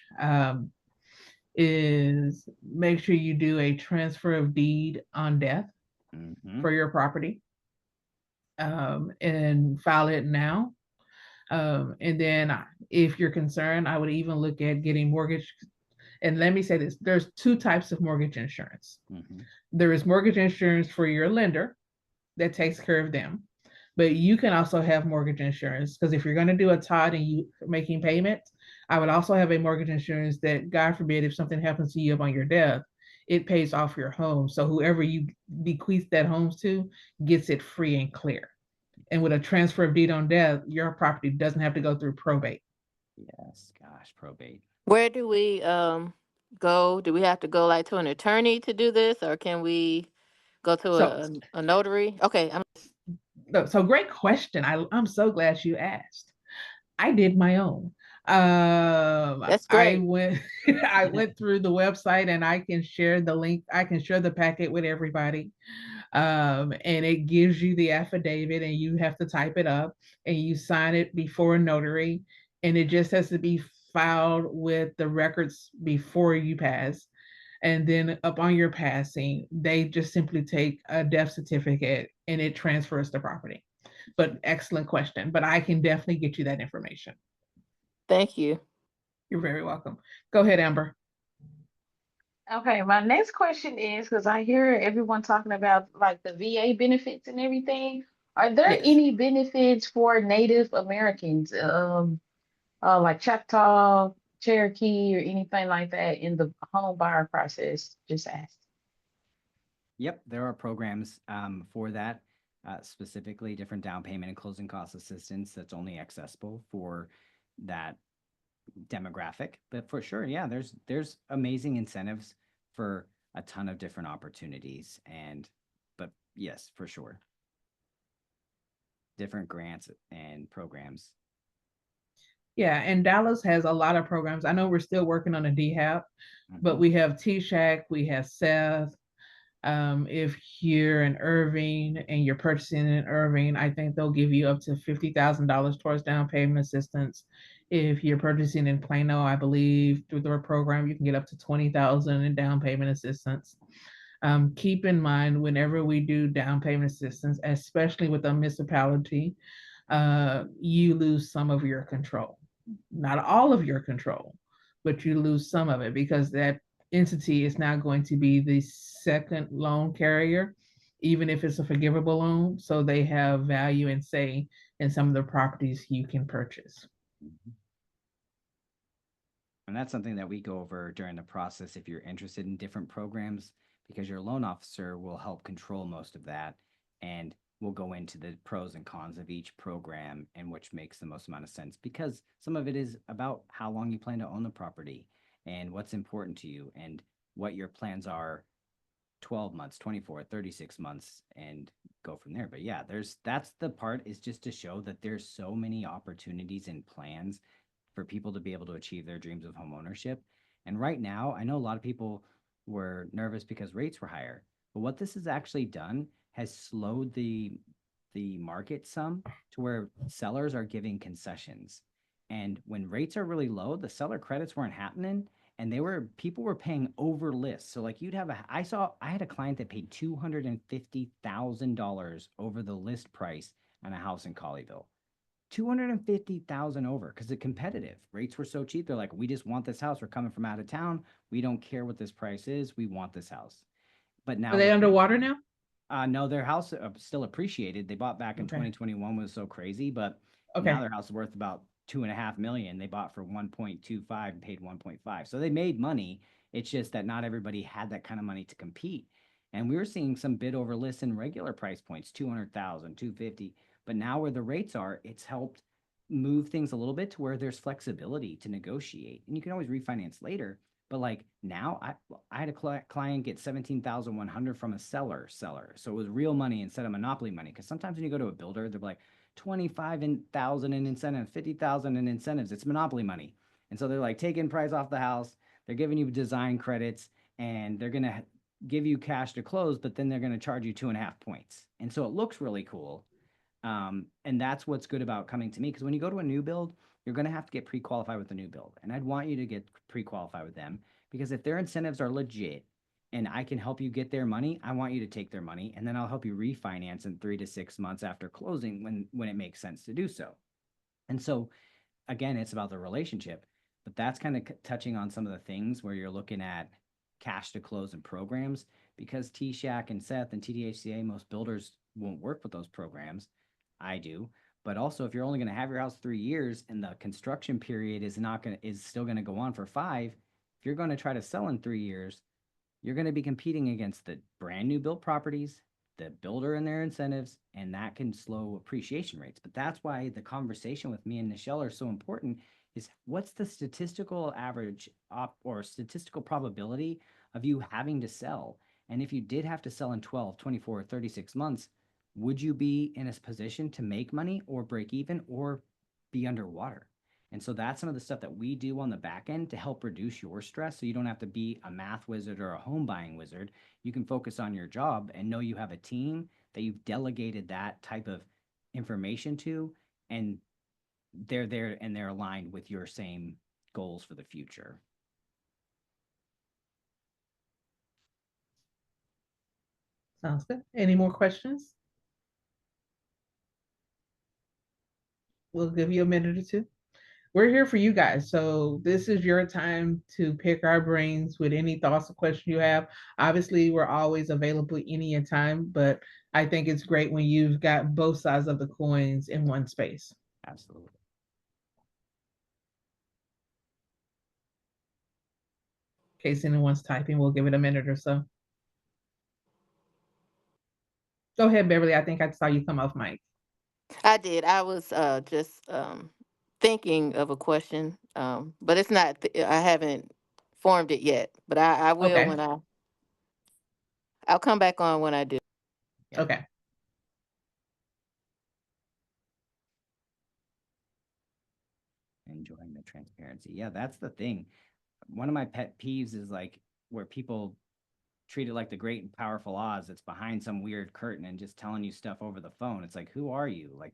is make sure you do a transfer of deed on death Mm-hmm. for your property, and file it now. And then if you're concerned, I would even look at getting mortgage. And let me say this, there's 2 types of mortgage insurance. Mm-hmm. There is mortgage insurance for your lender that takes care of them. But you can also have mortgage insurance because if you're going to do a TOD and you making payments, I would also have a mortgage insurance that, God forbid, if something happens to you upon your death, it pays off your home. So whoever you bequeath that home to gets it free and clear. And with a transfer of deed on death, your property doesn't have to go through probate. Yes, gosh, probate. Where do we go? Do we have to go like to an attorney to do this, or can we go to So, a notary? Okay, so great question. I'm so glad you asked. I did my own. that's I great. went I went through the website and I can share the link. I can share the packet with everybody. And it gives you the affidavit and you have to type it up and you sign it before a notary. And it just has to be filed with the records before you pass. And then upon your passing, they just simply take a death certificate and it transfers the property. But excellent question. But I can definitely get you that information. Thank you. You're very welcome. Go ahead, Amber. Okay, my next question is because I hear everyone talking about like the VA benefits and everything. Are there Yes. any benefits for Native Americans, like Choctaw, Cherokee, or anything like that in the home buyer process? Just ask. Yep, there are programs for that, specifically different down payment and closing cost assistance that's only accessible for that demographic. But for sure, yeah, there's amazing incentives for a ton of different opportunities. But yes, for sure, different grants and programs. Yeah, and Dallas has a lot of programs. I know we're still working on a DHAP, but Mhm. we have T-Shack, we have Seth. If you're in Irving and you're purchasing in Irving, I think they'll give you up to $50,000 towards down payment assistance. If you're purchasing in Plano, I believe through their program, you can get up to 20,000 in down payment assistance. Keep in mind whenever we do down payment assistance, especially with a municipality, you lose some of your control. Not all of your control, but you lose some of it because that entity is now going to be the second loan carrier, even if it's a forgivable loan. So they have value and say in some of the properties you can purchase. Mhm. And that's something that we go over during the process if you're interested in different programs, because your loan officer will help control most of that. And we'll go into the pros and cons of each program and which makes the most amount of sense, because some of it is about how long you plan to own the property and what's important to you and what your plans are 12 months, 24, 36 months, and go from there. But yeah, that's the part, is just to show that there's so many opportunities and plans for people to be able to achieve their dreams of home ownership. And right now, I know a lot of people were nervous because rates were higher. But what this has actually done has slowed the market some, to where sellers are giving concessions. And when rates are really low, the seller credits weren't happening, and people were paying over list. So like I had a client that paid $250,000 over the list price on a house in Colleyville. 250,000 over, because the competitive rates were so cheap. They're like, we just want this house. We're coming from out of town. We don't care what this price is. We want this house. But Are now they with rates, underwater now? no, their house still appreciated. They bought back in Okay. 2021, was so crazy, but now Okay. their house is worth about 2.5 million. They bought for 1.25 and paid 1.5. So they made money. It's just that not everybody had that kind of money to compete. And we were seeing some bid over lists in regular price points, 200,000, 250. But now where the rates are, it's helped move things a little bit to where there's flexibility to negotiate. And you can always refinance later. But like now, I had a client get 17,100 from a seller, so it was real money instead of monopoly money. Because sometimes when you go to a builder, they're like 25,000 in incentives, 50,000 in incentives. It's monopoly money, and so they're like taking price off the house. They're giving you design credits, and they're gonna give you cash to close, but then they're gonna charge you 2.5 points, and so it looks really cool. And that's what's good about coming to me, because when you go to a new build, you're going to have to get pre-qualified with the new build. And I'd want you to get pre-qualified with them, because if their incentives are legit and I can help you get their money, I want you to take their money, and then I'll help you refinance in 3 to 6 months after closing when it makes sense to do so. And so again, it's about the relationship, but that's kind of touching on some of the things where you're looking at cash to close and programs, because T-Shack and Seth and TDHCA, most builders won't work with those programs. I do. But also, if you're only going to have your house 3 years and the construction period is still going to go on for 5, if you're going to try to sell in 3 years, you're going to be competing against the brand new built properties, the builder and their incentives, and that can slow appreciation rates. But that's why the conversation with me and Nichelle are so important, is what's the statistical average or statistical probability of you having to sell? And if you did have to sell in 12, 24, 36 months, would you be in a position to make money or break even or be underwater? And so that's some of the stuff that we do on the back end to help reduce your stress. So you don't have to be a math wizard or a home buying wizard. You can focus on your job and know you have a team that you've delegated that type of information to, and they're there and they're aligned with your same goals for the future. Sounds good. Any more questions? We'll give you a minute or two. We're here for you guys. So this is your time to pick our brains with any thoughts or questions you have. Obviously, we're always available any time, but I think it's great when you've got both sides of the coins in one space. Absolutely. In case anyone's typing, we'll give it a minute or so. Go ahead, Beverly. I think I saw you come off mic. I did. I was just thinking of a question, but it's not. I haven't formed it yet, but I will Okay. when I'll come back on when I do. Yeah. Okay. Enjoying the transparency. Yeah, that's the thing. One of my pet peeves is like where people treat it like the great and powerful Oz that's behind some weird curtain and just telling you stuff over the phone. It's like, who are you? Like,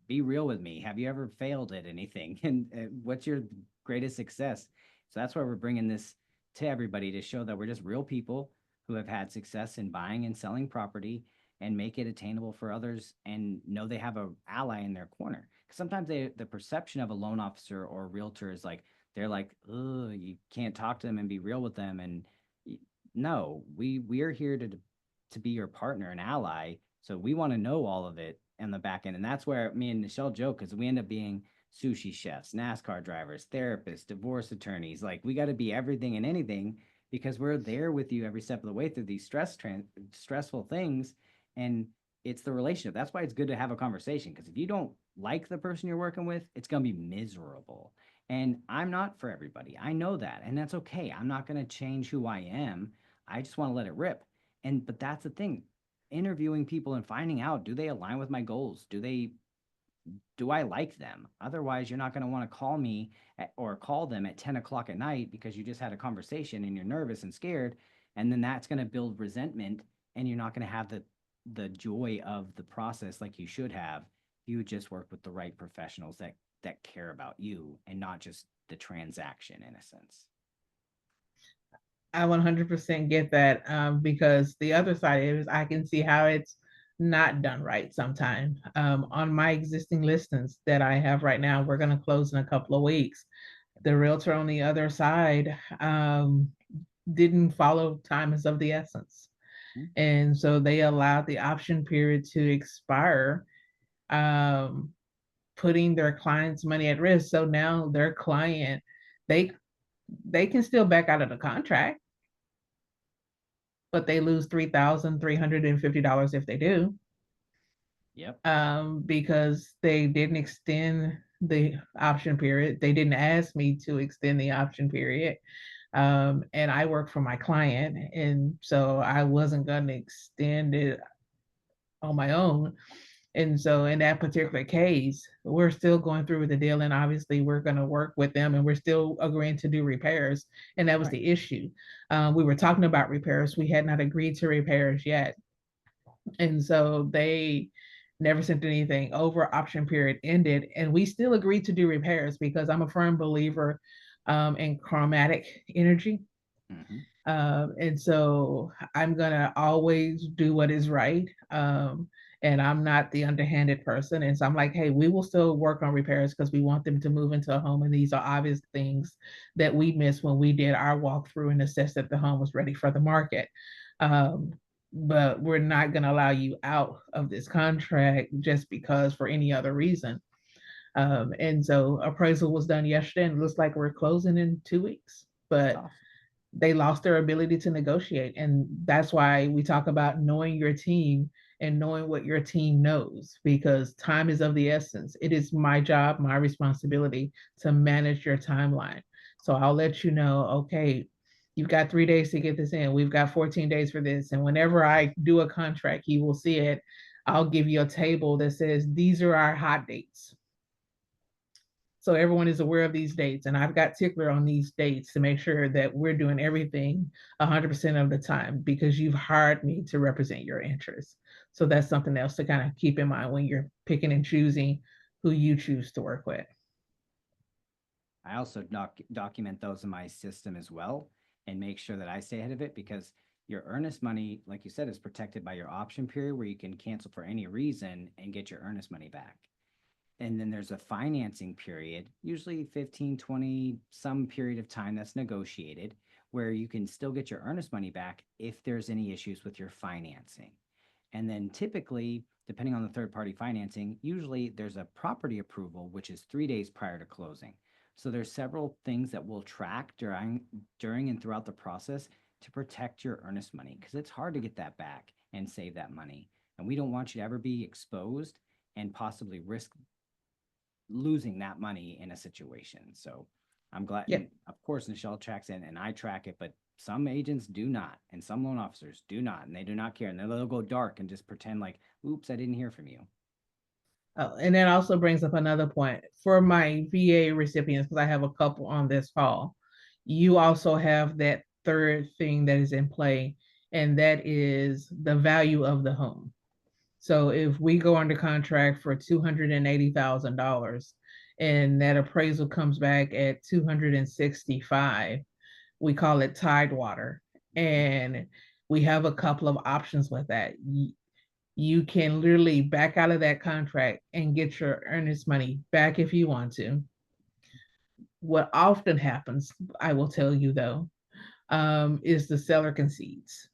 be real with me. Have you ever failed at anything? And what's your greatest success? So that's why we're bringing this to everybody to show that we're just real people who have had success in buying and selling property and make it attainable for others and know they have an ally in their corner. Because sometimes the perception of a loan officer or a realtor is like, they're like, oh, you can't talk to them and be real with them. And no, we are here to be your partner and ally. So we want to know all of it in the back end. And that's where me and Michelle joke because we end up being sushi chefs, NASCAR drivers, therapists, divorce attorneys. Like we got to be everything and anything because we're there with you every step of the way through these stressful things. And it's the relationship. That's why it's good to have a conversation because if you don't like the person you're working with, it's going to be miserable. And I'm not for everybody. I know that. And that's okay. I'm not going to change who I am. I just want to let it rip. But that's the thing, interviewing people and finding out, do they align with my goals? Do I like them? Otherwise, you're not going to want to call me or call them at 10 o'clock at night because you just had a conversation and you're nervous and scared. And then that's going to build resentment and you're not going to have the joy of the process like you should have. You just work with the right professionals that care about you and not just the transaction in a sense. I 100% get that because the other side is I can see how it's not done right sometimes. On my existing listings that I have right now, we're going to close in a couple of weeks. The realtor on the other side didn't follow time is of the essence. And so they allowed the option period to expire, um, putting their client's money at risk. So now their client, they they can still back out of the contract, but they lose $3,350 if they do. Yep. Because they didn't extend the option period. They didn't ask me to extend the option period. And I work for my client, and so I wasn't going to extend it on my own. And so in that particular case, we're still going through with the deal. And obviously we're going to work with them and we're still agreeing to do repairs. And that was the issue. We were talking about repairs. We had not agreed to repairs yet. And so they never sent anything over. Option period ended. And we still agreed to do repairs because I'm a firm believer in chromatic energy. Mm-hmm. And so I'm going to always do what is right. And I'm not the underhanded person. And so I'm like, hey, we will still work on repairs because we want them to move into a home. And these are obvious things that we missed when we did our walkthrough and assessed that the home was ready for the market. Um, but we're not going to allow you out of this contract just because for any other reason. And so appraisal was done yesterday and it looks like we're closing in 2 weeks. But Awesome. they lost their ability to negotiate. And that's why we talk about knowing your team and knowing what your team knows, because time is of the essence. It is my job, my responsibility to manage your timeline. So I'll let you know, okay, you've got 3 days to get this in. We've got 14 days for this. And whenever I do a contract, you will see it. I'll give you a table that says these are our hot dates. So everyone is aware of these dates. And I've got tickler on these dates to make sure that we're doing everything 100% of the time, because you've hired me to represent your interests. So that's something else to kind of keep in mind when you're picking and choosing who you choose to work with. I also document those in my system as well and make sure that I stay ahead of it, because your earnest money, like you said, is protected by your option period where you can cancel for any reason and get your earnest money back. And then there's a financing period, usually 15, 20, some period of time that's negotiated, where you can still get your earnest money back if there's any issues with your financing. And then typically, depending on the third party financing, usually there's a property approval, which is 3 days prior to closing. So there's several things that we'll track during and throughout the process to protect your earnest money, because it's hard to get that back and save that money. And we don't want you to ever be exposed and possibly risk losing that money in a situation. So I'm glad. Yeah. And of course, Michelle tracks in and I track it, but some agents do not, and some loan officers do not, and they do not care. And they'll go dark and just pretend like, oops, I didn't hear from you. Oh, and that also brings up another point for my VA recipients, because I have a couple on this call. You also have that third thing that is in play, and that is the value of the home. So if we go under contract for $280,000 and that appraisal comes back at 265, we call it tidewater. And we have a couple of options with that. You can literally back out of that contract and get your earnest money back if you want to. What often happens, I will tell you though, is the seller concedes.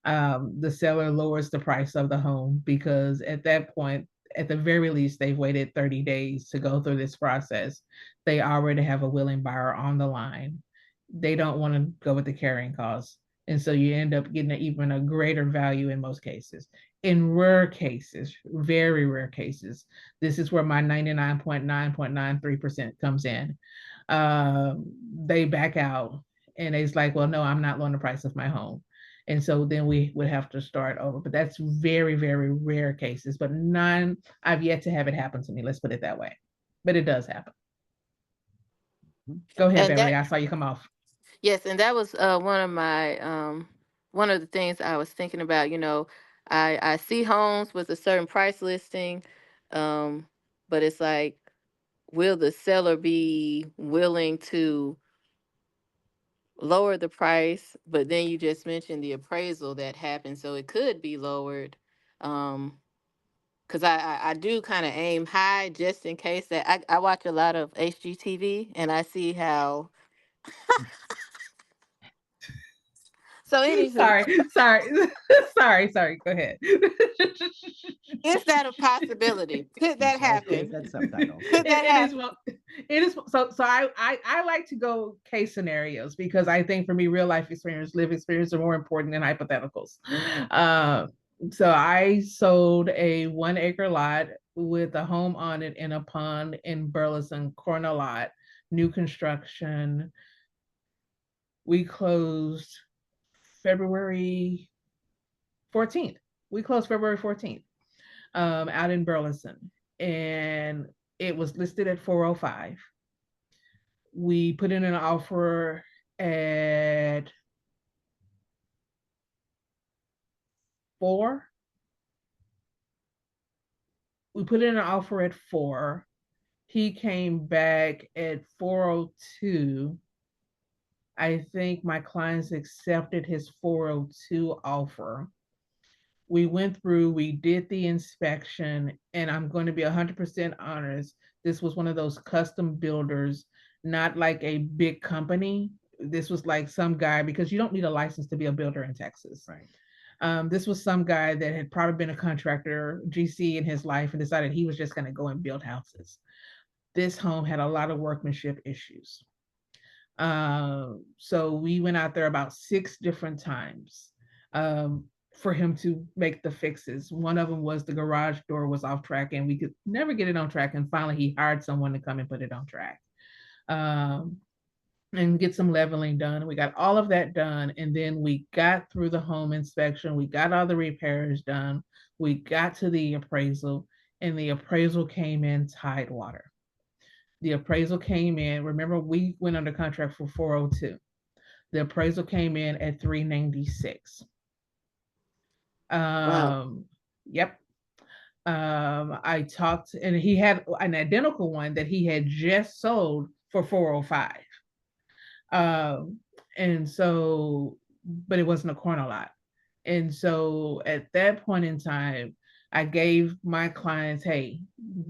The seller lowers the price of the home, because at that point, at the very least, they've waited 30 days to go through this process. They already have a willing buyer on the line. They don't want to go with the carrying costs. And so you end up getting even a greater value in most cases. In rare cases, very rare cases, this is where my 99.9.93% comes in. They back out and it's like, well, no, I'm not lowering the price of my home. And so then we would have to start over. But that's very, very rare cases. But none, I've yet to have it happen to me. Let's put it that way. But it does happen. Go ahead, And Beverly. that, I saw you come off. yes, and that was one of my one of the things I was thinking about. I see homes with a certain price listing, um, but it's like, will the seller be willing to lower the price? But then you just mentioned the appraisal that happened, so it could be lowered. Because I do kind of aim high just in case that I watch a lot of HGTV and I see how. So anywho, Sorry. Sorry. Go ahead. is that a possibility? Could that Michelle pays happen? that subtitle. Could that It is happen? well, it is so I like to go case scenarios, because I think for me real life experience, live experience are more important than hypotheticals. uh, so I sold a 1 acre lot with a home on it in a pond in Burleson, corner lot, new construction. We closed February 14th. We closed February 14th, out in Burleson, and it was listed at 405. We put in an offer at 4. We put in an offer at 4. He came back at 402. I think my clients accepted his 402 offer. We went through, we did the inspection, and I'm going to be 100% honest. This was one of those custom builders, not like a big company. This was like some guy, because you don't need a license to be a builder in Texas. Right. This was some guy that had probably been a contractor, GC in his life, and decided he was just going to go and build houses. This home had a lot of workmanship issues. So we went out there about 6 different times. for him to make the fixes. One of them was the garage door was off track and we could never get it on track. And finally, he hired someone to come and put it on track. Um, and get some leveling done. We got all of that done. And then we got through the home inspection. We got all the repairs done. We got to the appraisal, and the appraisal came in tidewater. The appraisal came in. Remember, we went under contract for 402. The appraisal came in at 396. Wow. Yep. I talked, and he had an identical one that he had just sold for 405. Um, and so, but it wasn't a corner lot. And so at that point in time, I gave my clients, hey,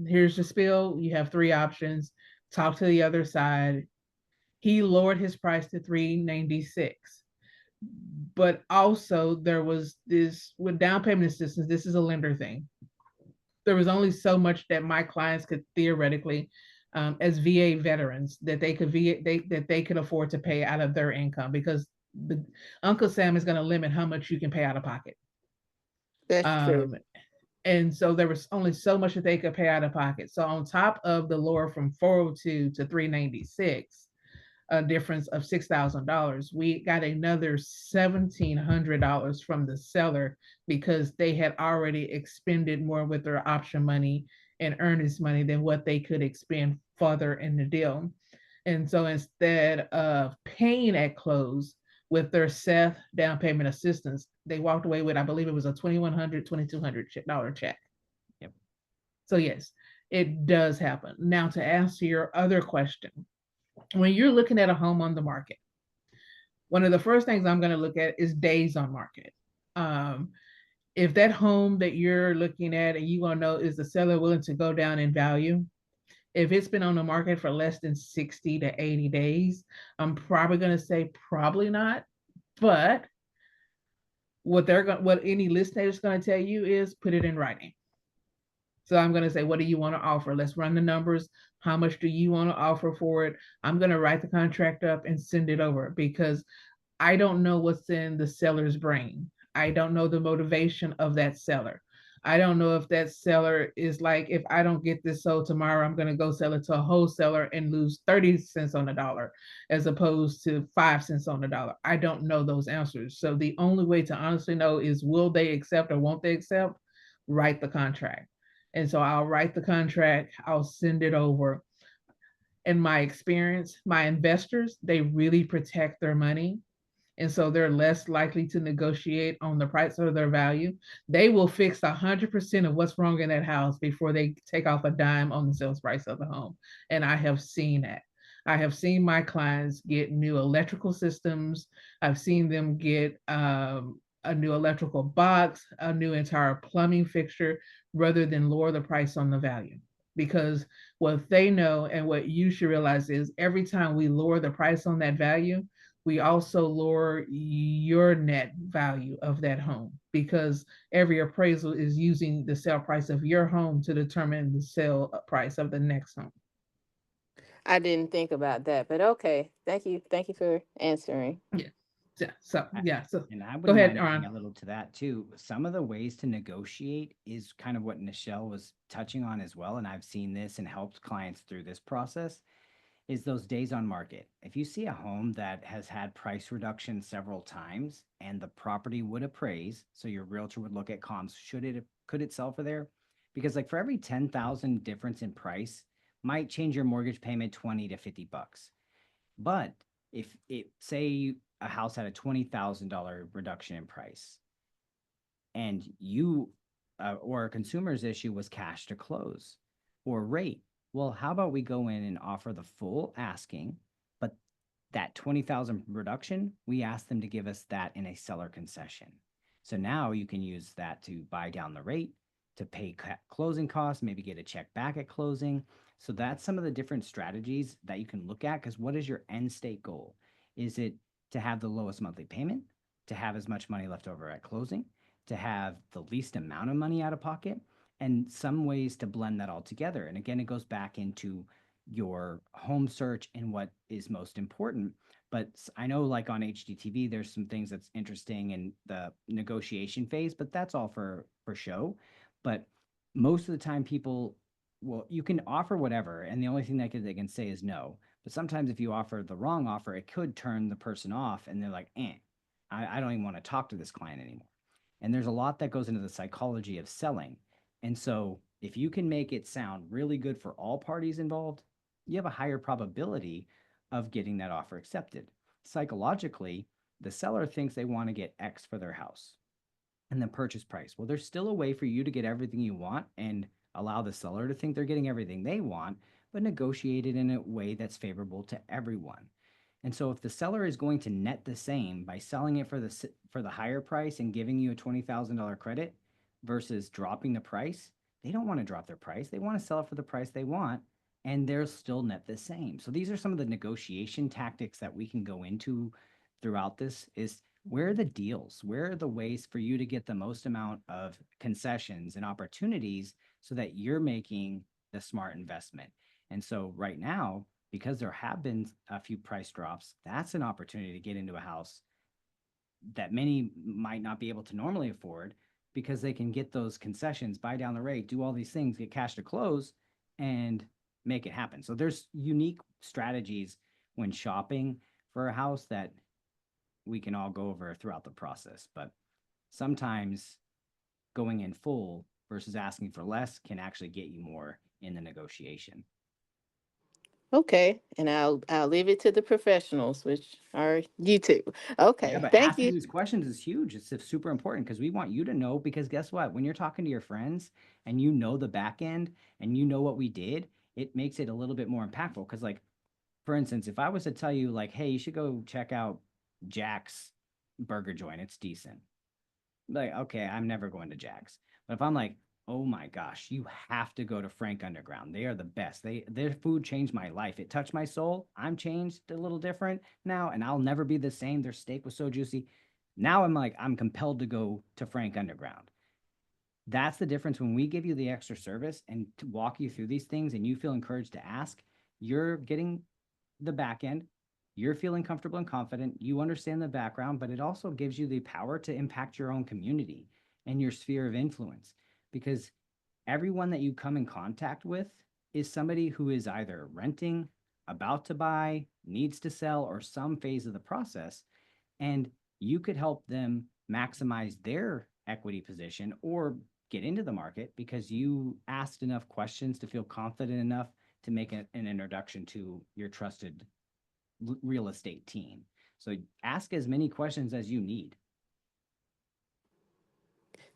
here's the spill. You have three options. Talk to the other side. He lowered his price to 396. But also there was this with down payment assistance, this is a lender thing. There was only so much that my clients could theoretically, as VA veterans, that they could afford to pay out of their income, because the Uncle Sam is going to limit how much you can pay out of pocket. That's true. Um, and so there was only so much that they could pay out of pocket. So on top of the lower from 402 to 396, a difference of $6,000, we got another $1,700 from the seller because they had already expended more with their option money and earnest money than what they could expend further in the deal. And so instead of paying at close with their Seth down payment assistance, they walked away with, I believe it was a $2,100, $2,200 check. Yep. So yes, it does happen. Now to answer your other question, when you're looking at a home on the market, one of the first things I'm going to look at is days on market. Um, if that home that you're looking at and you want to know, is the seller willing to go down in value? If it's been on the market for less than 60 to 80 days, I'm probably going to say probably not. But what any list agent is going to tell you is put it in writing. So I'm going to say, what do you want to offer? Let's run the numbers. How much do you want to offer for it? I'm going to write the contract up and send it over, because I don't know what's in the seller's brain. I don't know the motivation of that seller. I don't know if that seller is like, if I don't get this sold tomorrow, I'm going to go sell it to a wholesaler and lose 30 cents on the dollar as opposed to 5 cents on the dollar. I don't know those answers. So the only way to honestly know is, will they accept or won't they accept? Write the contract. And so I'll write the contract, I'll send it over. In my experience, my investors, they really protect their money. And so they're less likely to negotiate on the price or their value. They will fix 100% of what's wrong in that house before they take off a dime on the sales price of the home. And I have seen that. I have seen my clients get new electrical systems. I've seen them get a new electrical box, a new entire plumbing fixture, rather than lower the price on the value. Because what they know and what you should realize is, every time we lower the price on that value, we also lower your net value of that home, because every appraisal is using the sale price of your home to determine the sale price of the next home. I didn't think about that, but okay. Thank you. Thank you for answering. Yeah. Yeah. So I- yeah. So And I go wouldn't ahead, mind adding Aaron. a little to that too. Some of the ways to negotiate is kind of what Nichelle was touching on as well. And I've seen this and helped clients through this process, is those days on market. If you see a home that has had price reduction several times and the property would appraise, so your realtor would look at comps, could it sell for there? Because like for every 10,000 difference in price might change your mortgage payment 20 to 50 bucks. But if it say a house had a $20,000 reduction in price, and you or a consumer's issue was cash to close or rate, well, how about we go in and offer the full asking, but that 20,000 reduction, we ask them to give us that in a seller concession. So now you can use that to buy down the rate, to pay closing costs, maybe get a check back at closing. So that's some of the different strategies that you can look at, because what is your end state goal? Is it to have the lowest monthly payment, to have as much money left over at closing, to have the least amount of money out of pocket, and some ways to blend that all together? And again, it goes back into your home search and what is most important. But I know like on HGTV, there's some things that's interesting in the negotiation phase, but that's all for show. But most of the time people, well, you can offer whatever, and the only thing that they can say is no. But sometimes if you offer the wrong offer, it could turn the person off and they're like, I don't even want to talk to this client anymore. And there's a lot that goes into the psychology of selling. And so if you can make it sound really good for all parties involved, you have a higher probability of getting that offer accepted. Psychologically, the seller thinks they want to get X for their house and the purchase price. Well, there's still a way for you to get everything you want and allow the seller to think they're getting everything they want, but negotiate it in a way that's favorable to everyone. And so if the seller is going to net the same by selling it for the higher price and giving you a $20,000 credit versus dropping the price, they don't want to drop their price. They want to sell it for the price they want and they're still net the same. So these are some of the negotiation tactics that we can go into throughout this is where are the deals? Where are the ways for you to get the most amount of concessions and opportunities so that you're making the smart investment? And so right now, because there have been a few price drops, that's an opportunity to get into a house that many might not be able to normally afford because they can get those concessions, buy down the rate, do all these things, get cash to close, and make it happen. So there's unique strategies when shopping for a house that we can all go over throughout the process. But sometimes going in full versus asking for less can actually get you more in the negotiation. Okay, and I'll leave it to the professionals, which are you two. Yeah, Okay, but thank asking you. these questions is huge. It's super important because we want you to know. Because guess what? When you're talking to your friends and you know the back end and you know what we did, it makes it a little bit more impactful. Because, like, for instance, if I was to tell you, like, hey, you should go check out Jack's burger joint, it's decent. Like, okay, I'm never going to Jack's. But if I'm like, oh my gosh, you have to go to Frank Underground. They are the best. Their food changed my life. It touched my soul. I'm changed a little different now, and I'll never be the same. Their steak was so juicy. Now I'm like, I'm compelled to go to Frank Underground. That's the difference when we give you the extra service and to walk you through these things and you feel encouraged to ask, you're getting the back end. You're feeling comfortable and confident. You understand the background, but it also gives you the power to impact your own community and your sphere of influence because everyone that you come in contact with is somebody who is either renting, about to buy, needs to sell, or some phase of the process. And you could help them maximize their equity position or get into the market because you asked enough questions to feel confident enough to make an introduction to your trusted real estate team. So ask as many questions as you need.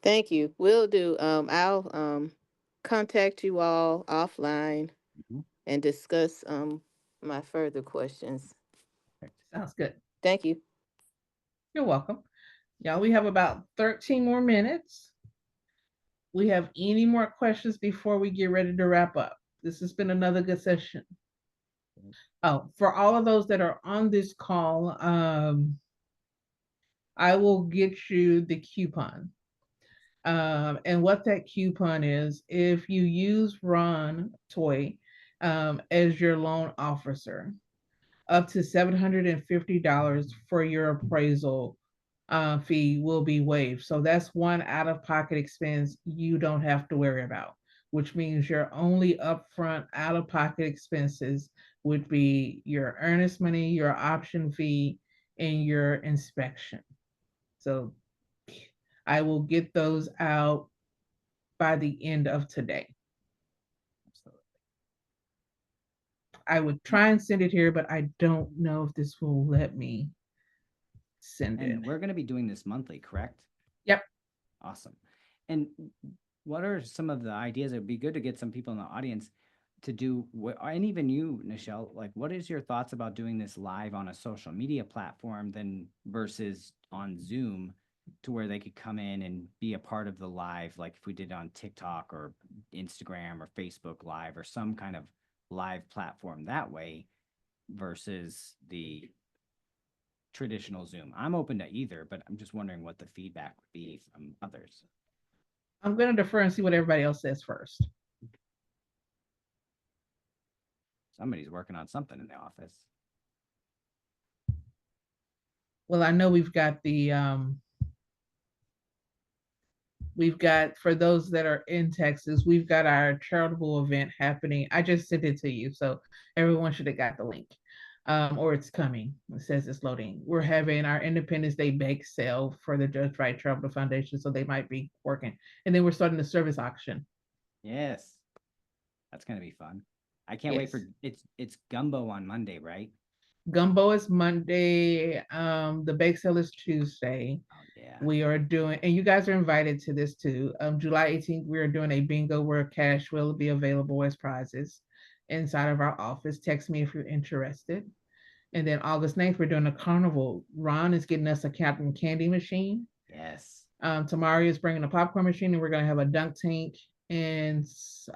Thank you. Will do. I'll contact you all offline Mhm. and discuss my further questions. Sounds good. Thank you. You're welcome. Y'all, we have about 13 more minutes. We have any more questions before we get ready to wrap up? This has been another good session. Oh, for all of those that are on this call, I will get you the coupon. And what that coupon is, if you use Ron Toy as your loan officer, up to $750 for your appraisal fee will be waived. So that's one out of pocket expense you don't have to worry about, which means your only upfront out of pocket expenses would be your earnest money, your option fee, and your inspection. So I will get those out by the end of today. Absolutely. I would try and send it here, but I don't know if this will let me send it. And we're going to be doing this monthly, correct? Yep. Awesome. And what are some of the ideas? It'd be good to get some people in the audience to do, and even you, Nichelle, like, what is your thoughts about doing this live on a social media platform than versus on Zoom to where they could come in and be a part of the live, like if we did on TikTok or Instagram or Facebook Live or some kind of live platform that way versus the traditional Zoom? I'm open to either, but I'm just wondering what the feedback would be from others. I'm going to defer and see what everybody else says first. Somebody's working on something in the office. well, I know we've got, for those that are in Texas, we've got our charitable event happening. I just sent it to you, so everyone should have got the link. Or it's coming. It says it's loading. We're having our Independence Day bake sale for the Judge Wright Charitable Foundation, so they might be working. And then we're starting the service auction. Yes. That's gonna be fun. I can't wait for it's gumbo on Monday, right? Gumbo is Monday. The bake sale is Tuesday. Oh yeah. We are doing, and you guys are invited to this too. July 18th, we are doing a bingo where cash will be available as prizes inside of our office. Text me if you're interested. And then August 9th, we're doing a carnival. Ron is getting us a Captain Candy machine. Yes. Tamari is bringing a popcorn machine, and we're going to have a dunk tank and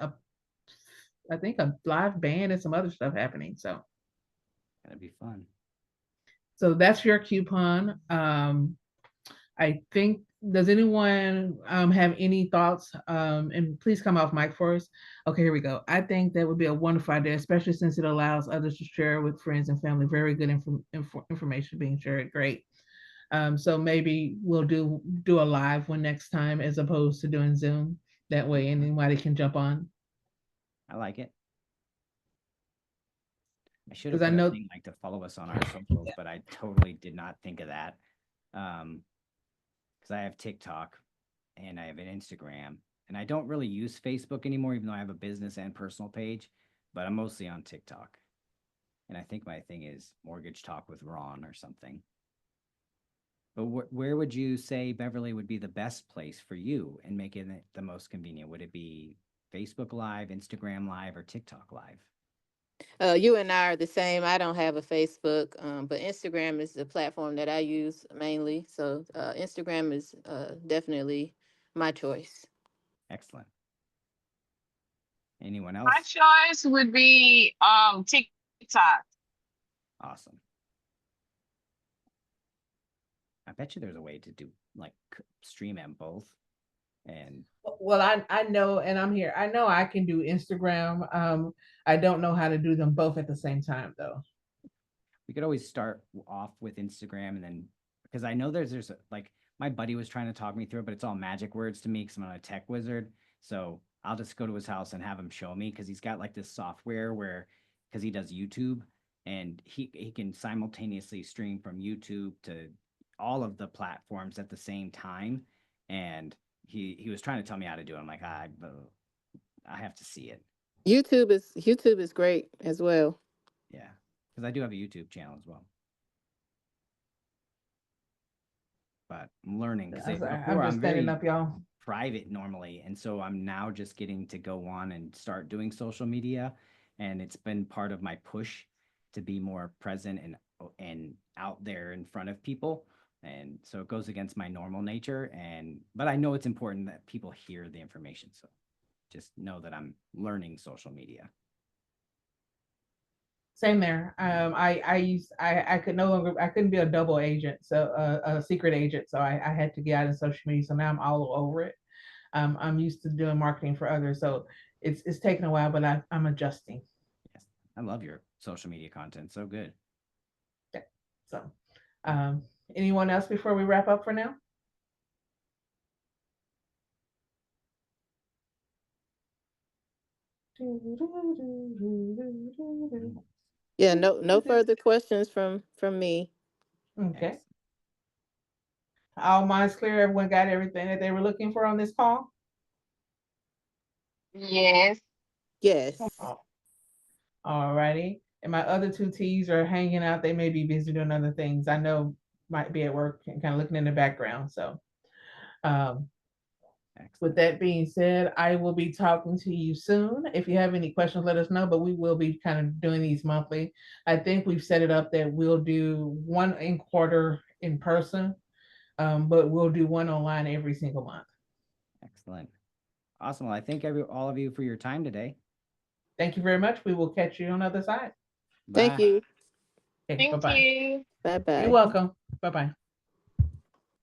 I think a live band and some other stuff happening. So Gonna be fun. So that's your coupon. I think, does anyone have any thoughts? And please come off mic for us. Okay, here we go. I think that would be a wonderful idea, especially since it allows others to share with friends and family. Very good information being shared. Great. So maybe we'll do a live one next time as opposed to doing Zoom. That way anybody can jump on. I like it. I should have Because I put a know thing like to follow us on our socials, but I totally did not think of that. Because I have TikTok and I have an Instagram, and I don't really use Facebook anymore, even though I have a business and personal page, but I'm mostly on TikTok. And I think my thing is Mortgage Talk with Ron or something. But where would you say, Beverly, would be the best place for you in making it the most convenient? Would it be Facebook Live, Instagram Live, or TikTok Live? You and I are the same. I don't have a Facebook, but Instagram is the platform that I use mainly. So Instagram is definitely my choice. Excellent. Anyone My else? choice would be TikTok. Awesome. I bet you there's a way to do like stream at both. And well, I know, and I'm here. I know I can do Instagram. I don't know how to do them both at the same time though. we could always start off with Instagram and then, because I know there's like my buddy was trying to talk me through it, but it's all magic words to me because I'm not a tech wizard. So I'll just go to his house and have him show me, because he's got like this software where, because he does YouTube, and he can simultaneously stream from YouTube to all of the platforms at the same time. And he was trying to tell me how to do it. I'm like, I have to see it. YouTube is great as well. Yeah, because I do have a YouTube channel as well. But I'm learning, because I'm before just I'm standing very up, y'all. private normally, and so I'm now just getting to go on and start doing social media, and it's been part of my push to be more present and out there in front of people. And so it goes against my normal nature, and but I know it's important that people hear the information, so just know that I'm learning social media. Same there. I could no longer, I couldn't be a double agent, so a secret agent. So I had to get out of social media. So now I'm all over it. I'm used to doing marketing for others, so it's taken a while, but I'm adjusting. Yes, I love your social media content. So good. Yeah. So, anyone else before we wrap up for now? Yeah, no further questions from me. Okay. Yes. All minds clear. Everyone got everything that they were looking for on this call? Yes. Yes. Oh, all righty. And my other two T's are hanging out. They may be busy doing other things. I know might be at work and kind of looking in the background. So, um, with Excellent. that being said, I will be talking to you soon. If you have any questions, let us know, but we will be kind of doing these monthly. I think we've set it up that we'll do one in quarter in person, but we'll do one online every single month. Excellent. Awesome. Well, I thank all of you for your time today. Thank you very much. We will catch you on the other side. Thank Bye. you. Okay, Thank bye-bye. you. Bye You're bye. welcome. Bye-bye.